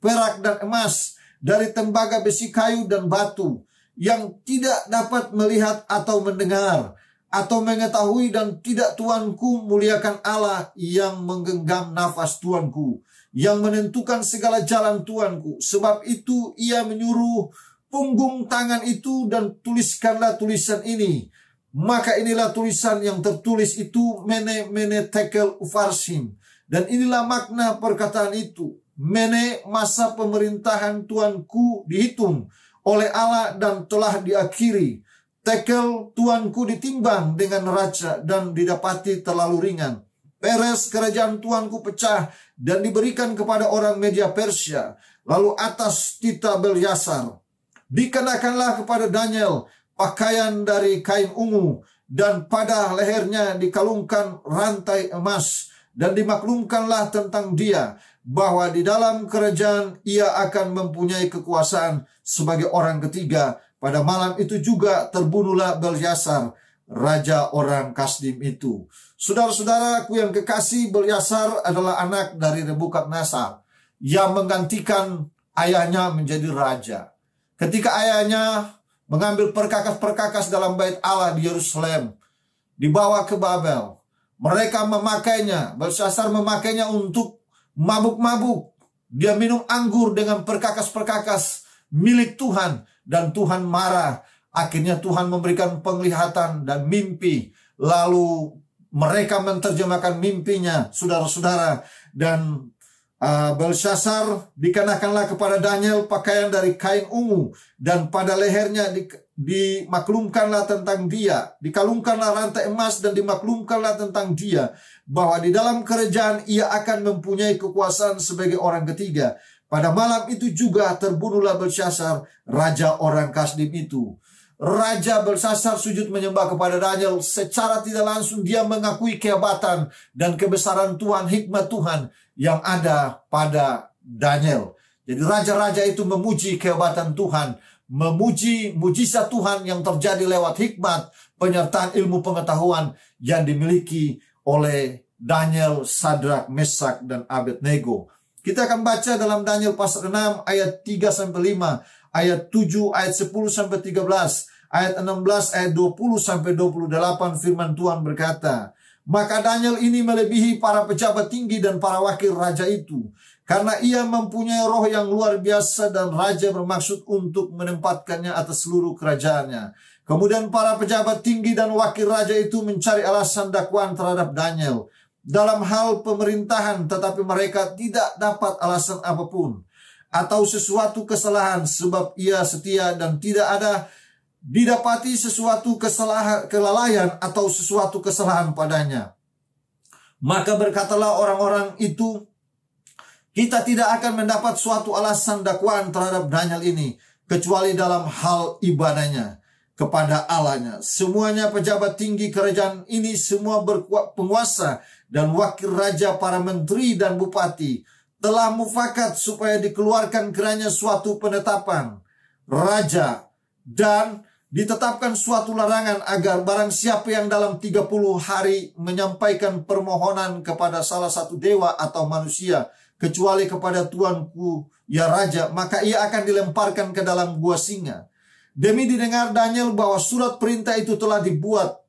perak dan emas, dari tembaga, besi, kayu, dan batu, yang tidak dapat melihat atau mendengar atau mengetahui, dan tidak Tuanku muliakan Allah yang menggenggam nafas Tuanku, yang menentukan segala jalan Tuanku. Sebab itu ia menyuruh punggung tangan itu, dan tuliskanlah tulisan ini. Maka inilah tulisan yang tertulis itu, Mene, Mene, Tekel, Ufarsin. Dan inilah makna perkataan itu. Mene, masa pemerintahan Tuanku dihitung oleh Allah dan telah diakhiri. Tekel, Tuanku ditimbang dengan raja dan didapati terlalu ringan. Peres, kerajaan Tuanku pecah dan diberikan kepada orang Media Persia. Lalu atas tita Belshazzar dikenakanlah kepada Daniel pakaian dari kain ungu, dan pada lehernya dikalungkan rantai emas, dan dimaklumkanlah tentang dia bahwa di dalam kerajaan ia akan mempunyai kekuasaan sebagai orang ketiga. Pada malam itu juga terbunuhlah Belshazzar, raja orang Kasdim itu. Saudara-saudaraku yang kekasih, Belshazzar adalah anak dari Nebukadnezar yang menggantikan ayahnya menjadi raja. Ketika ayahnya mengambil perkakas-perkakas dalam bait Allah di Yerusalem, dibawa ke Babel, mereka memakainya, Belshazzar memakainya untuk mabuk-mabuk. Dia minum anggur dengan perkakas-perkakas milik Tuhan, dan Tuhan marah. Akhirnya Tuhan memberikan penglihatan dan mimpi. Lalu mereka menerjemahkan mimpinya, saudara-saudara. Dan Belshazzar dikenakanlah kepada Daniel pakaian dari kain ungu, dan pada lehernya dimaklumkanlah tentang dia, dikalungkanlah rantai emas, dan dimaklumkanlah tentang dia bahwa di dalam kerajaan ia akan mempunyai kekuasaan sebagai orang ketiga. Pada malam itu juga terbunuhlah Belshazzar, raja orang Kasdim itu. Raja Belshazzar sujud menyembah kepada Daniel. Secara tidak langsung dia mengakui kehebatan dan kebesaran Tuhan, hikmat Tuhan yang ada pada Daniel. Jadi raja-raja itu memuji kehebatan Tuhan, memuji mujizat Tuhan yang terjadi lewat hikmat, penyertaan ilmu pengetahuan yang dimiliki oleh Daniel, Sadrak, Mesak, dan Abednego. Kita akan baca dalam Daniel pasal 6 ayat 3-5, ayat 7, ayat 10-13, ayat 16, ayat 20-28. Firman Tuhan berkata, maka Daniel ini melebihi para pejabat tinggi dan para wakil raja itu, karena ia mempunyai roh yang luar biasa dan raja bermaksud untuk menempatkannya atas seluruh kerajaannya. Kemudian para pejabat tinggi dan wakil raja itu mencari alasan dakwaan terhadap Daniel dalam hal pemerintahan, tetapi mereka tidak dapat alasan apapun atau sesuatu kesalahan, sebab ia setia dan tidak ada didapati sesuatu kelalaian atau sesuatu kesalahan padanya. Maka berkatalah orang-orang itu, kita tidak akan mendapat suatu alasan dakwaan terhadap Daniel ini, kecuali dalam hal ibadahnya kepada Allahnya. Semuanya pejabat tinggi kerajaan ini, semua penguasa dan wakil raja, para menteri dan bupati, telah mufakat supaya dikeluarkan kiranya suatu penetapan raja dan ditetapkan suatu larangan agar barang siapa yang dalam 30 hari menyampaikan permohonan kepada salah satu dewa atau manusia, kecuali kepada tuanku ya raja, maka ia akan dilemparkan ke dalam gua singa. Demi didengar Daniel bahwa surat perintah itu telah dibuat,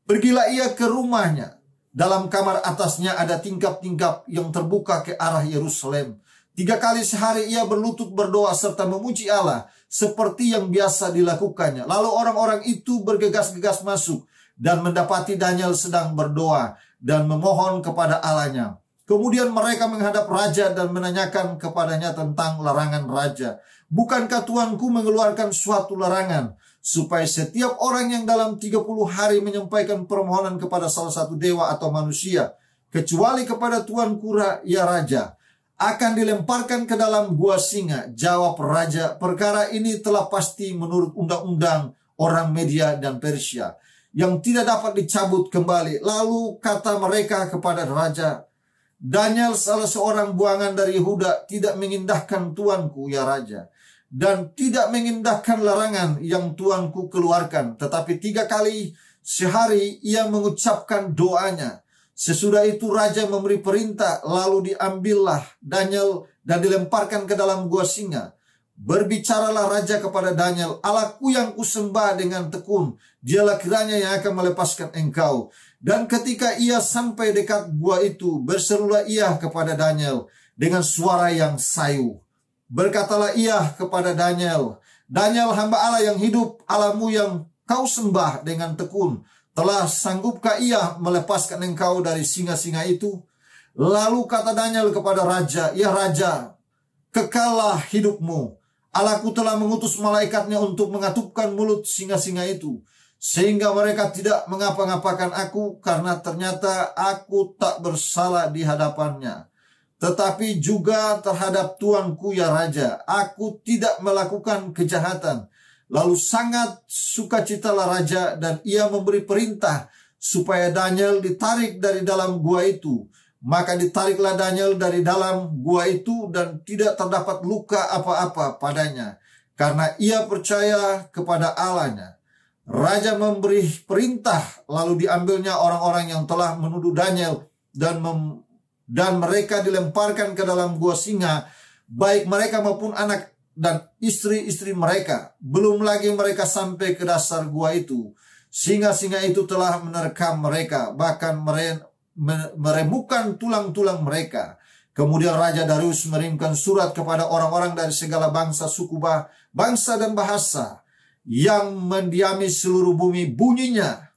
pergilah ia ke rumahnya. Dalam kamar atasnya ada tingkap-tingkap yang terbuka ke arah Yerusalem. 3 kali sehari ia berlutut berdoa serta memuji Allah seperti yang biasa dilakukannya. Lalu orang-orang itu bergegas-gegas masuk dan mendapati Daniel sedang berdoa dan memohon kepada Allahnya. Kemudian mereka menghadap raja dan menanyakan kepadanya tentang larangan raja. Bukankah tuanku mengeluarkan suatu larangan supaya setiap orang yang dalam 30 hari menyampaikan permohonan kepada salah satu dewa atau manusia, kecuali kepada tuanku ya raja, akan dilemparkan ke dalam gua singa? Jawab raja, perkara ini telah pasti menurut undang-undang orang Media dan Persia yang tidak dapat dicabut kembali. Lalu kata mereka kepada raja, Daniel, salah seorang buangan dari Yehuda, tidak mengindahkan tuanku ya raja, dan tidak mengindahkan larangan yang tuanku keluarkan, tetapi 3 kali sehari ia mengucapkan doanya. Sesudah itu raja memberi perintah, lalu diambillah Daniel dan dilemparkan ke dalam gua singa. Berbicaralah raja kepada Daniel, Allahku yang kusembah dengan tekun, dialah kiranya yang akan melepaskan engkau. Dan ketika ia sampai dekat gua itu, berserulah ia kepada Daniel dengan suara yang sayu. Berkatalah ia kepada Daniel, Daniel, hamba Allah yang hidup, Allahmu yang kau sembah dengan tekun, telah sanggupkah ia melepaskan engkau dari singa-singa itu? Lalu kata Daniel kepada raja, ya raja, kekallah hidupmu. Allahku telah mengutus malaikatnya untuk mengatupkan mulut singa-singa itu, sehingga mereka tidak mengapa-ngapakan aku, karena ternyata aku tak bersalah di hadapannya. Tetapi juga terhadap tuanku ya raja, aku tidak melakukan kejahatan. Lalu sangat sukacitalah raja, dan ia memberi perintah supaya Daniel ditarik dari dalam gua itu. Maka ditariklah Daniel dari dalam gua itu, dan tidak terdapat luka apa-apa padanya, karena ia percaya kepada Allahnya. Raja memberi perintah, lalu diambilnya orang-orang yang telah menuduh Daniel, dan mereka dilemparkan ke dalam gua singa, baik mereka maupun anak dan istri-istri mereka. Belum lagi mereka sampai ke dasar gua itu, singa-singa itu telah menerkam mereka, bahkan meremukkan tulang-tulang mereka. Kemudian Raja Darius mengirimkan surat kepada orang-orang dari segala bangsa, suku, bangsa dan bahasa yang mendiami seluruh bumi. Bunyinya,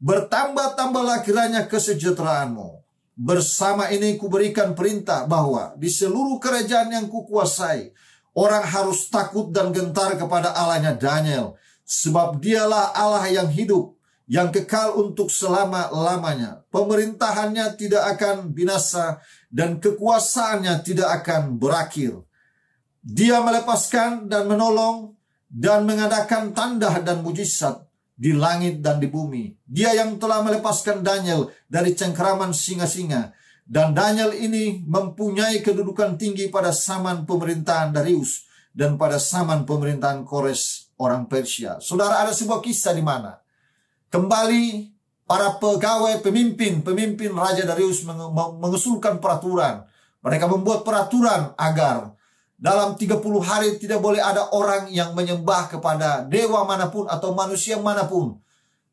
bertambah-tambahlah kiranya kesejahteraanmu. Bersama ini kuberikan perintah bahwa di seluruh kerajaan yang kukuasai, orang harus takut dan gentar kepada Allahnya Daniel, sebab dialah Allah yang hidup, yang kekal untuk selama-lamanya. Pemerintahannya tidak akan binasa dan kekuasaannya tidak akan berakhir. Dia melepaskan dan menolong dan mengadakan tanda dan mujizat di langit dan di bumi. Dia yang telah melepaskan Daniel dari cengkeraman singa-singa. Dan Daniel ini mempunyai kedudukan tinggi pada zaman pemerintahan Darius. dan pada zaman pemerintahan Kores orang Persia. Saudara, ada sebuah kisah di mana kembali para pegawai, pemimpin Raja Darius mengusulkan peraturan. Mereka membuat peraturan agar dalam 30 hari tidak boleh ada orang yang menyembah kepada dewa manapun atau manusia manapun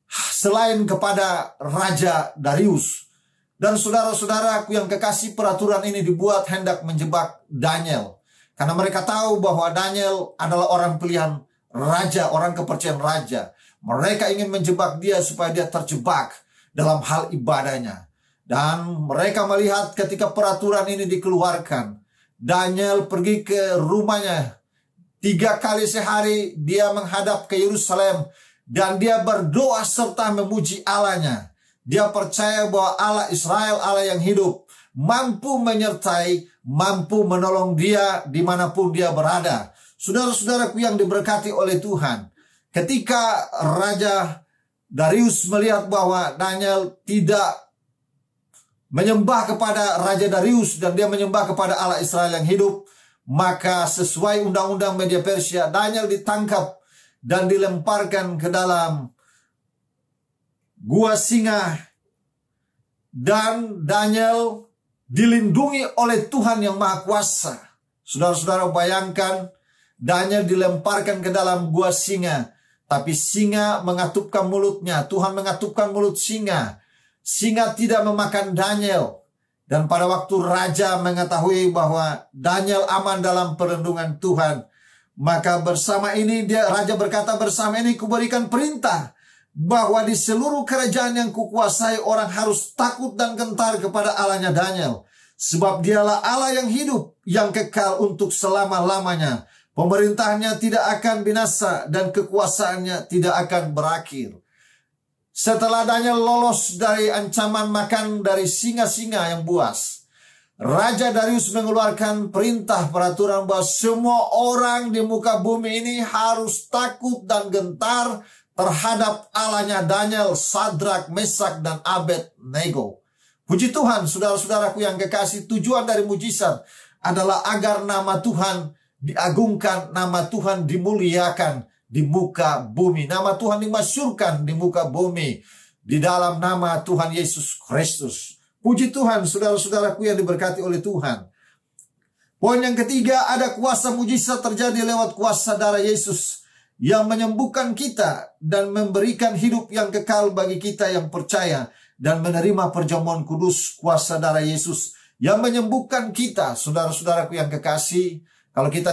selain kepada Raja Darius. Dan saudara-saudaraku yang kekasih, peraturan ini dibuat hendak menjebak Daniel. Karena mereka tahu bahwa Daniel adalah orang pilihan raja, orang kepercayaan raja. Mereka ingin menjebak dia supaya dia terjebak dalam hal ibadahnya. Dan mereka melihat ketika peraturan ini dikeluarkan, Daniel pergi ke rumahnya 3 kali sehari, dia menghadap ke Yerusalem dan dia berdoa serta memuji Allahnya. Dia percaya bahwa Allah Israel, Allah yang hidup, mampu menyertai, mampu menolong dia dimanapun dia berada. Saudara-saudaraku yang diberkati oleh Tuhan, ketika Raja Darius melihat bahwa Daniel tidak menyembah kepada Raja Darius dan dia menyembah kepada Allah Israel yang hidup, maka sesuai undang-undang Media Persia, Daniel ditangkap dan dilemparkan ke dalam gua singa, dan Daniel dilindungi oleh Tuhan yang Maha Kuasa. Saudara-saudara, bayangkan Daniel dilemparkan ke dalam gua singa, tapi singa mengatupkan mulutnya. Tuhan mengatupkan mulut singa. Singa tidak memakan Daniel. Dan pada waktu raja mengetahui bahwa Daniel aman dalam perlindungan Tuhan, maka bersama ini raja berkata, bersama ini kuberikan perintah bahwa di seluruh kerajaan yang kukuasai orang harus takut dan gentar kepada Allahnya Daniel. Sebab dialah Allah yang hidup, yang kekal untuk selama-lamanya. Pemerintahannya tidak akan binasa dan kekuasaannya tidak akan berakhir. Setelah Daniel lolos dari ancaman makan dari singa-singa yang buas, Raja Darius mengeluarkan perintah peraturan bahwa semua orang di muka bumi ini harus takut dan gentar terhadap Allahnya Daniel, Sadrak, Mesak, dan Abednego. Puji Tuhan, saudara-saudaraku yang kekasih, tujuan dari mujizat adalah agar nama Tuhan diagungkan, nama Tuhan dimuliakan di muka bumi. Nama Tuhan dimasyurkan di muka bumi di dalam nama Tuhan Yesus Kristus. Puji Tuhan, saudara-saudaraku yang diberkati oleh Tuhan. Poin yang ketiga, ada kuasa mujizat terjadi lewat kuasa darah Yesus yang menyembuhkan kita dan memberikan hidup yang kekal bagi kita yang percaya dan menerima perjamuan kudus. Kuasa darah Yesus yang menyembuhkan kita. Saudara-saudaraku yang kekasih, kalau kita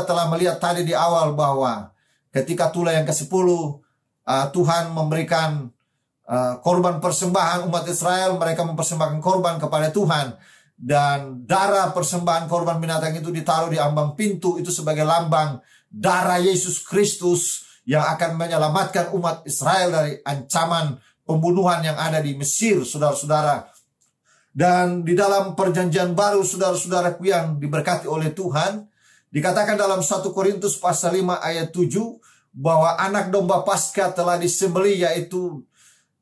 telah melihat tadi di awal bahwa ketika tulah yang ke-10 Tuhan memberikan korban persembahan umat Israel, mereka mempersembahkan korban kepada Tuhan, dan darah persembahan korban binatang itu ditaruh di ambang pintu, itu sebagai lambang darah Yesus Kristus yang akan menyelamatkan umat Israel dari ancaman pembunuhan yang ada di Mesir, saudara-saudara. Dan di dalam perjanjian baru, saudara-saudaraku yang diberkati oleh Tuhan, dikatakan dalam 1 Korintus pasal 5 ayat 7 bahwa anak domba Paskah telah disembelih, yaitu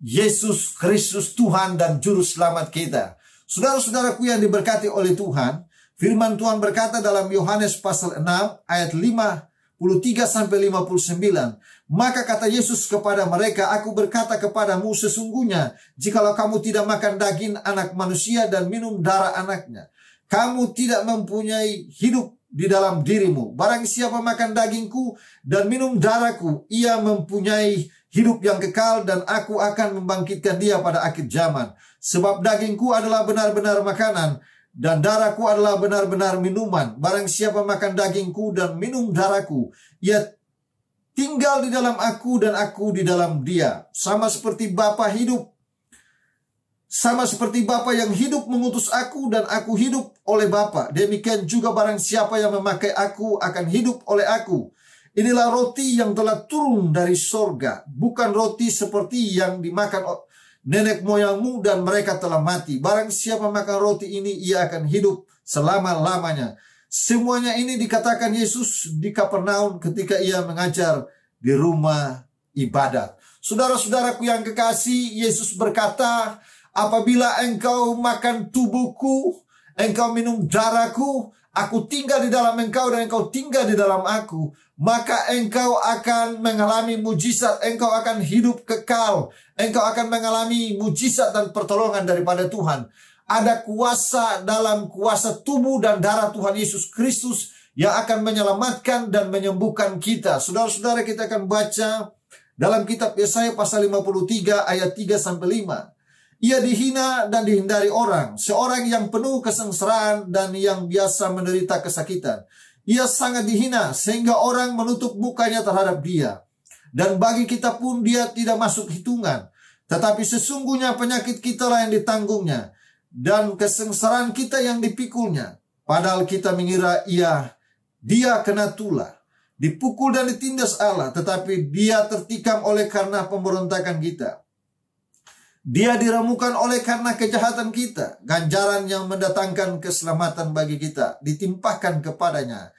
Yesus Kristus, Tuhan dan Juru Selamat kita. Saudara-saudaraku yang diberkati oleh Tuhan, firman Tuhan berkata dalam Yohanes pasal 6 ayat 53-59, maka kata Yesus kepada mereka, aku berkata kepadamu sesungguhnya, jikalau kamu tidak makan daging anak manusia dan minum darah anaknya, kamu tidak mempunyai hidup di dalam dirimu. Barang siapa makan dagingku dan minum darahku, ia mempunyai hidup yang kekal, dan aku akan membangkitkan dia pada akhir zaman. Sebab dagingku adalah benar-benar makanan, dan darahku adalah benar-benar minuman. Barang siapa makan dagingku dan minum darahku, ia tinggal di dalam aku dan aku di dalam dia. Sama seperti Bapa yang hidup mengutus aku dan aku hidup oleh Bapa, demikian juga barang siapa yang memakai aku akan hidup oleh aku. Inilah roti yang telah turun dari sorga, bukan roti seperti yang dimakan nenek moyangmu dan mereka telah mati. Barang siapa makan roti ini, ia akan hidup selama-lamanya. Semuanya ini dikatakan Yesus di Kapernaum ketika ia mengajar di rumah ibadat. Saudara-saudaraku yang kekasih, Yesus berkata, apabila engkau makan tubuhku, engkau minum darahku, aku tinggal di dalam engkau dan engkau tinggal di dalam aku, maka engkau akan mengalami mujizat, engkau akan hidup kekal, engkau akan mengalami mujizat dan pertolongan daripada Tuhan. Ada kuasa dalam kuasa tubuh dan darah Tuhan Yesus Kristus yang akan menyelamatkan dan menyembuhkan kita. Saudara-saudara, kita akan baca dalam kitab Yesaya pasal 53 ayat 3-5. Ia dihina dan dihindari orang, seorang yang penuh kesengsaraan dan yang biasa menderita kesakitan. Ia sangat dihina sehingga orang menutup mukanya terhadap dia. Dan bagi kita pun dia tidak masuk hitungan. Tetapi sesungguhnya penyakit kita lah yang ditanggungnya, dan kesengsaraan kita yang dipikulnya. Padahal kita mengira dia kena tulah, dipukul dan ditindas Allah, tetapi dia tertikam oleh karena pemberontakan kita. Dia diramukan oleh karena kejahatan kita. Ganjaran yang mendatangkan keselamatan bagi kita ditimpahkan kepadanya,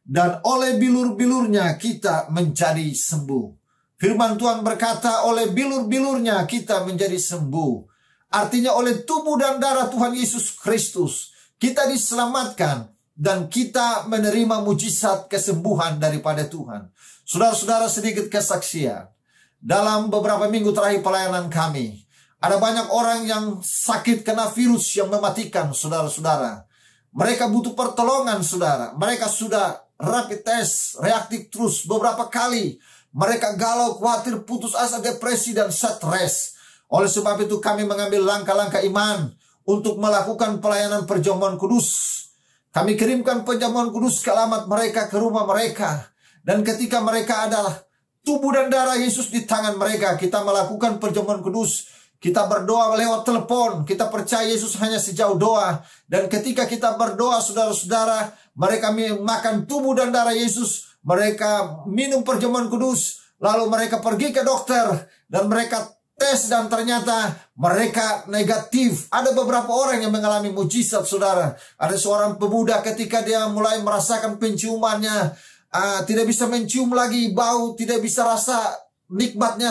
dan oleh bilur-bilurnya kita menjadi sembuh. Firman Tuhan berkata, oleh bilur-bilurnya kita menjadi sembuh. Artinya oleh tubuh dan darah Tuhan Yesus Kristus kita diselamatkan dan kita menerima mujizat kesembuhan daripada Tuhan. Saudara-saudara, sedikit kesaksian. Dalam beberapa minggu terakhir pelayanan kami, ada banyak orang yang sakit kena virus yang mematikan, saudara-saudara. Mereka butuh pertolongan, saudara. Mereka sudah rapid test, reaktif terus beberapa kali. Mereka galau, khawatir, putus asa, depresi, dan stres. Oleh sebab itu kami mengambil langkah-langkah iman untuk melakukan pelayanan perjamuan kudus. Kami kirimkan perjamuan kudus ke alamat mereka, ke rumah mereka. Dan ketika mereka adalah tubuh dan darah Yesus di tangan mereka, kita melakukan perjamuan kudus. Kita berdoa lewat telepon. Kita percaya Yesus hanya sejauh doa. Dan ketika kita berdoa, saudara-saudara, mereka makan tubuh dan darah Yesus. Mereka minum perjamuan kudus. Lalu mereka pergi ke dokter. Dan mereka tes dan ternyata mereka negatif. Ada beberapa orang yang mengalami mujizat, saudara. Ada seorang pemuda ketika dia mulai merasakan penciumannya. Tidak bisa mencium lagi bau. Tidak bisa rasa nikmatnya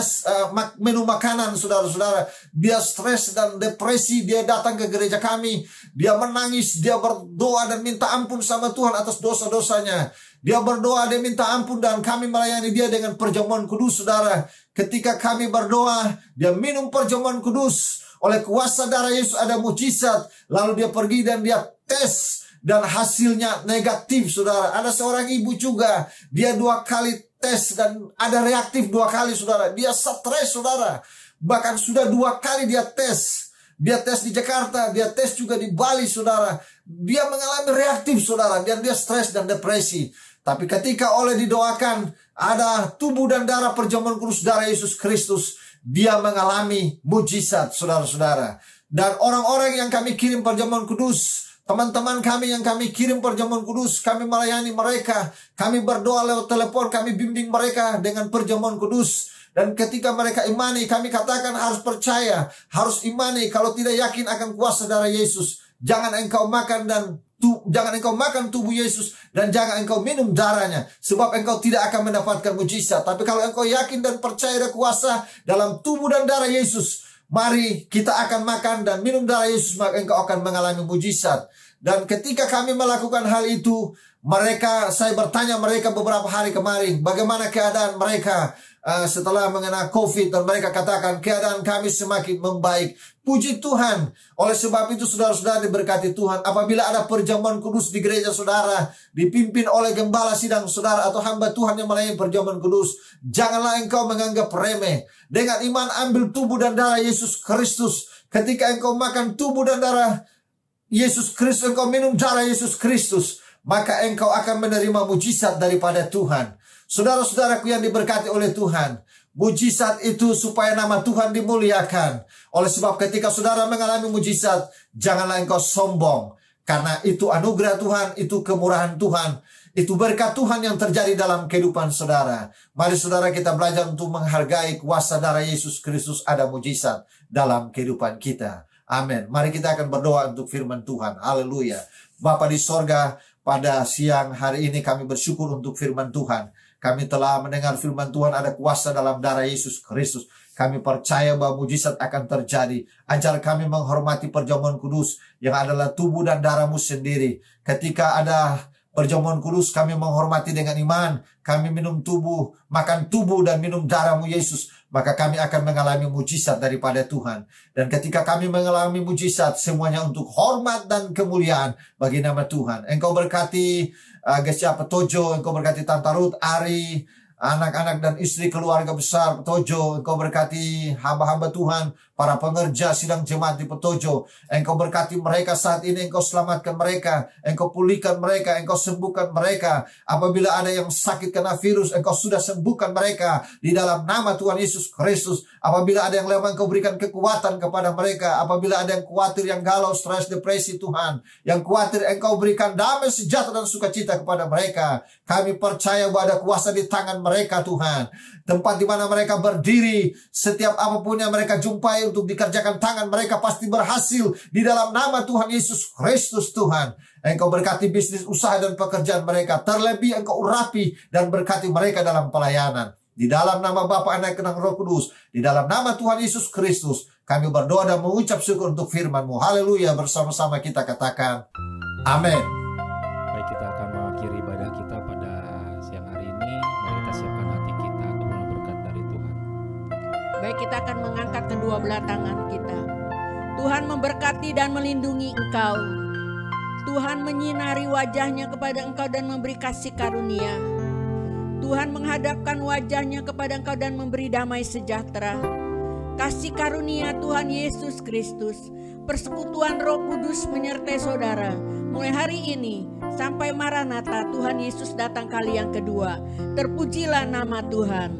menu makanan, saudara-saudara. Dia stres dan depresi. Dia datang ke gereja kami. Dia menangis. Dia berdoa dan minta ampun sama Tuhan atas dosa-dosanya. Dia berdoa, dia minta ampun, dan kami melayani dia dengan perjamuan kudus, saudara. Ketika kami berdoa, dia minum perjamuan kudus. Oleh kuasa darah Yesus ada mujizat. Lalu dia pergi dan dia tes, dan hasilnya negatif, saudara. Ada seorang ibu juga, dia 2 kali tes dan ada reaktif 2 kali, saudara. Dia stres, saudara. Bahkan sudah 2 kali dia tes. Dia tes di Jakarta, dia tes juga di Bali, saudara. Dia mengalami reaktif, saudara, dan dia stres dan depresi. Tapi ketika oleh didoakan, ada tubuh dan darah perjamuan kudus darah Yesus Kristus, dia mengalami mujizat, saudara-saudara. Dan orang-orang yang kami kirim perjamuan kudus, teman-teman kami yang kami kirim perjamuan kudus, kami melayani mereka. Kami berdoa lewat telepon, kami bimbing mereka dengan perjamuan kudus. Dan ketika mereka imani, kami katakan harus percaya, harus imani. Kalau tidak yakin akan kuasa darah Yesus, jangan engkau makan tubuh Yesus, dan jangan engkau minum darahnya, sebab engkau tidak akan mendapatkan mujizat. Tapi kalau engkau yakin dan percaya ada kuasa dalam tubuh dan darah Yesus, mari kita akan makan dan minum darah Yesus, maka engkau akan mengalami mujizat. Dan ketika kami melakukan hal itu, saya bertanya mereka beberapa hari kemarin, bagaimana keadaan mereka setelah mengenal COVID, dan mereka katakan keadaan kami semakin membaik. Puji Tuhan. Oleh sebab itu saudara-saudara diberkati Tuhan, apabila ada perjamuan kudus di gereja saudara, dipimpin oleh gembala sidang saudara atau hamba Tuhan yang melayani perjamuan kudus, janganlah engkau menganggap remeh. Dengan iman ambil tubuh dan darah Yesus Kristus. Ketika engkau makan tubuh dan darah Yesus Kristus, engkau minum darah Yesus Kristus, maka engkau akan menerima mujizat daripada Tuhan. Saudara-saudaraku yang diberkati oleh Tuhan, mujizat itu supaya nama Tuhan dimuliakan. Oleh sebab ketika saudara mengalami mujizat, janganlah engkau sombong. Karena itu anugerah Tuhan, itu kemurahan Tuhan, itu berkat Tuhan yang terjadi dalam kehidupan saudara. Mari saudara kita belajar untuk menghargai kuasa darah Yesus Kristus, ada mujizat dalam kehidupan kita. Amin. Mari kita akan berdoa untuk firman Tuhan. Haleluya. Bapa di sorga, pada siang hari ini kami bersyukur untuk firman Tuhan. Kami telah mendengar firman Tuhan, ada kuasa dalam darah Yesus Kristus. Kami percaya bahwa mujizat akan terjadi. Ajar kami menghormati perjamuan kudus yang adalah tubuh dan darah-Mu sendiri. Ketika ada perjamuan kudus, kami menghormati dengan iman. Kami minum tubuh, makan tubuh dan minum darah-Mu Yesus. Maka kami akan mengalami mujizat daripada Tuhan. Dan ketika kami mengalami mujizat, semuanya untuk hormat dan kemuliaan bagi nama Tuhan. Engkau berkati Gesia Petojo, Engkau berkati Tante Ruth, Ari, anak-anak dan istri keluarga besar Petojo. Engkau berkati hamba-hamba Tuhan, para pengerja sidang jemaat di Petojo. Engkau berkati mereka saat ini, Engkau selamatkan mereka, Engkau pulihkan mereka, Engkau sembuhkan mereka. Apabila ada yang sakit kena virus, Engkau sudah sembuhkan mereka di dalam nama Tuhan Yesus Kristus. Apabila ada yang lemah, Engkau berikan kekuatan kepada mereka. Apabila ada yang khawatir, yang galau, stres, depresi, Tuhan, yang khawatir, Engkau berikan damai, sejahtera dan sukacita kepada mereka. Kami percaya bahwa ada kuasa di tangan mereka, Tuhan. Tempat di mana mereka berdiri, setiap apapun yang mereka jumpai untuk dikerjakan tangan mereka pasti berhasil di dalam nama Tuhan Yesus Kristus, Tuhan. Engkau berkati bisnis, usaha dan pekerjaan mereka. Terlebih Engkau urapi dan berkati mereka dalam pelayanan. Di dalam nama Bapa, Anak, dan Roh Kudus, di dalam nama Tuhan Yesus Kristus, kami berdoa dan mengucap syukur untuk firman-Mu. Haleluya, bersama-sama kita katakan amin. Baik, kita akan mengakhiri ibadah kita pada siang hari ini. Mari kita siapkan hati kita untuk menerima berkat dari Tuhan. Baik, kita akan mengangkat kedua belah tangan kita. Tuhan memberkati dan melindungi engkau. Tuhan menyinari wajahnya kepada engkau dan memberi kasih karunia. Tuhan menghadapkan wajahnya kepada engkau dan memberi damai sejahtera. Kasih karunia Tuhan Yesus Kristus, persekutuan Roh Kudus menyertai saudara. Mulai hari ini sampai Maranatha, Tuhan Yesus datang kali yang kedua. Terpujilah nama Tuhan.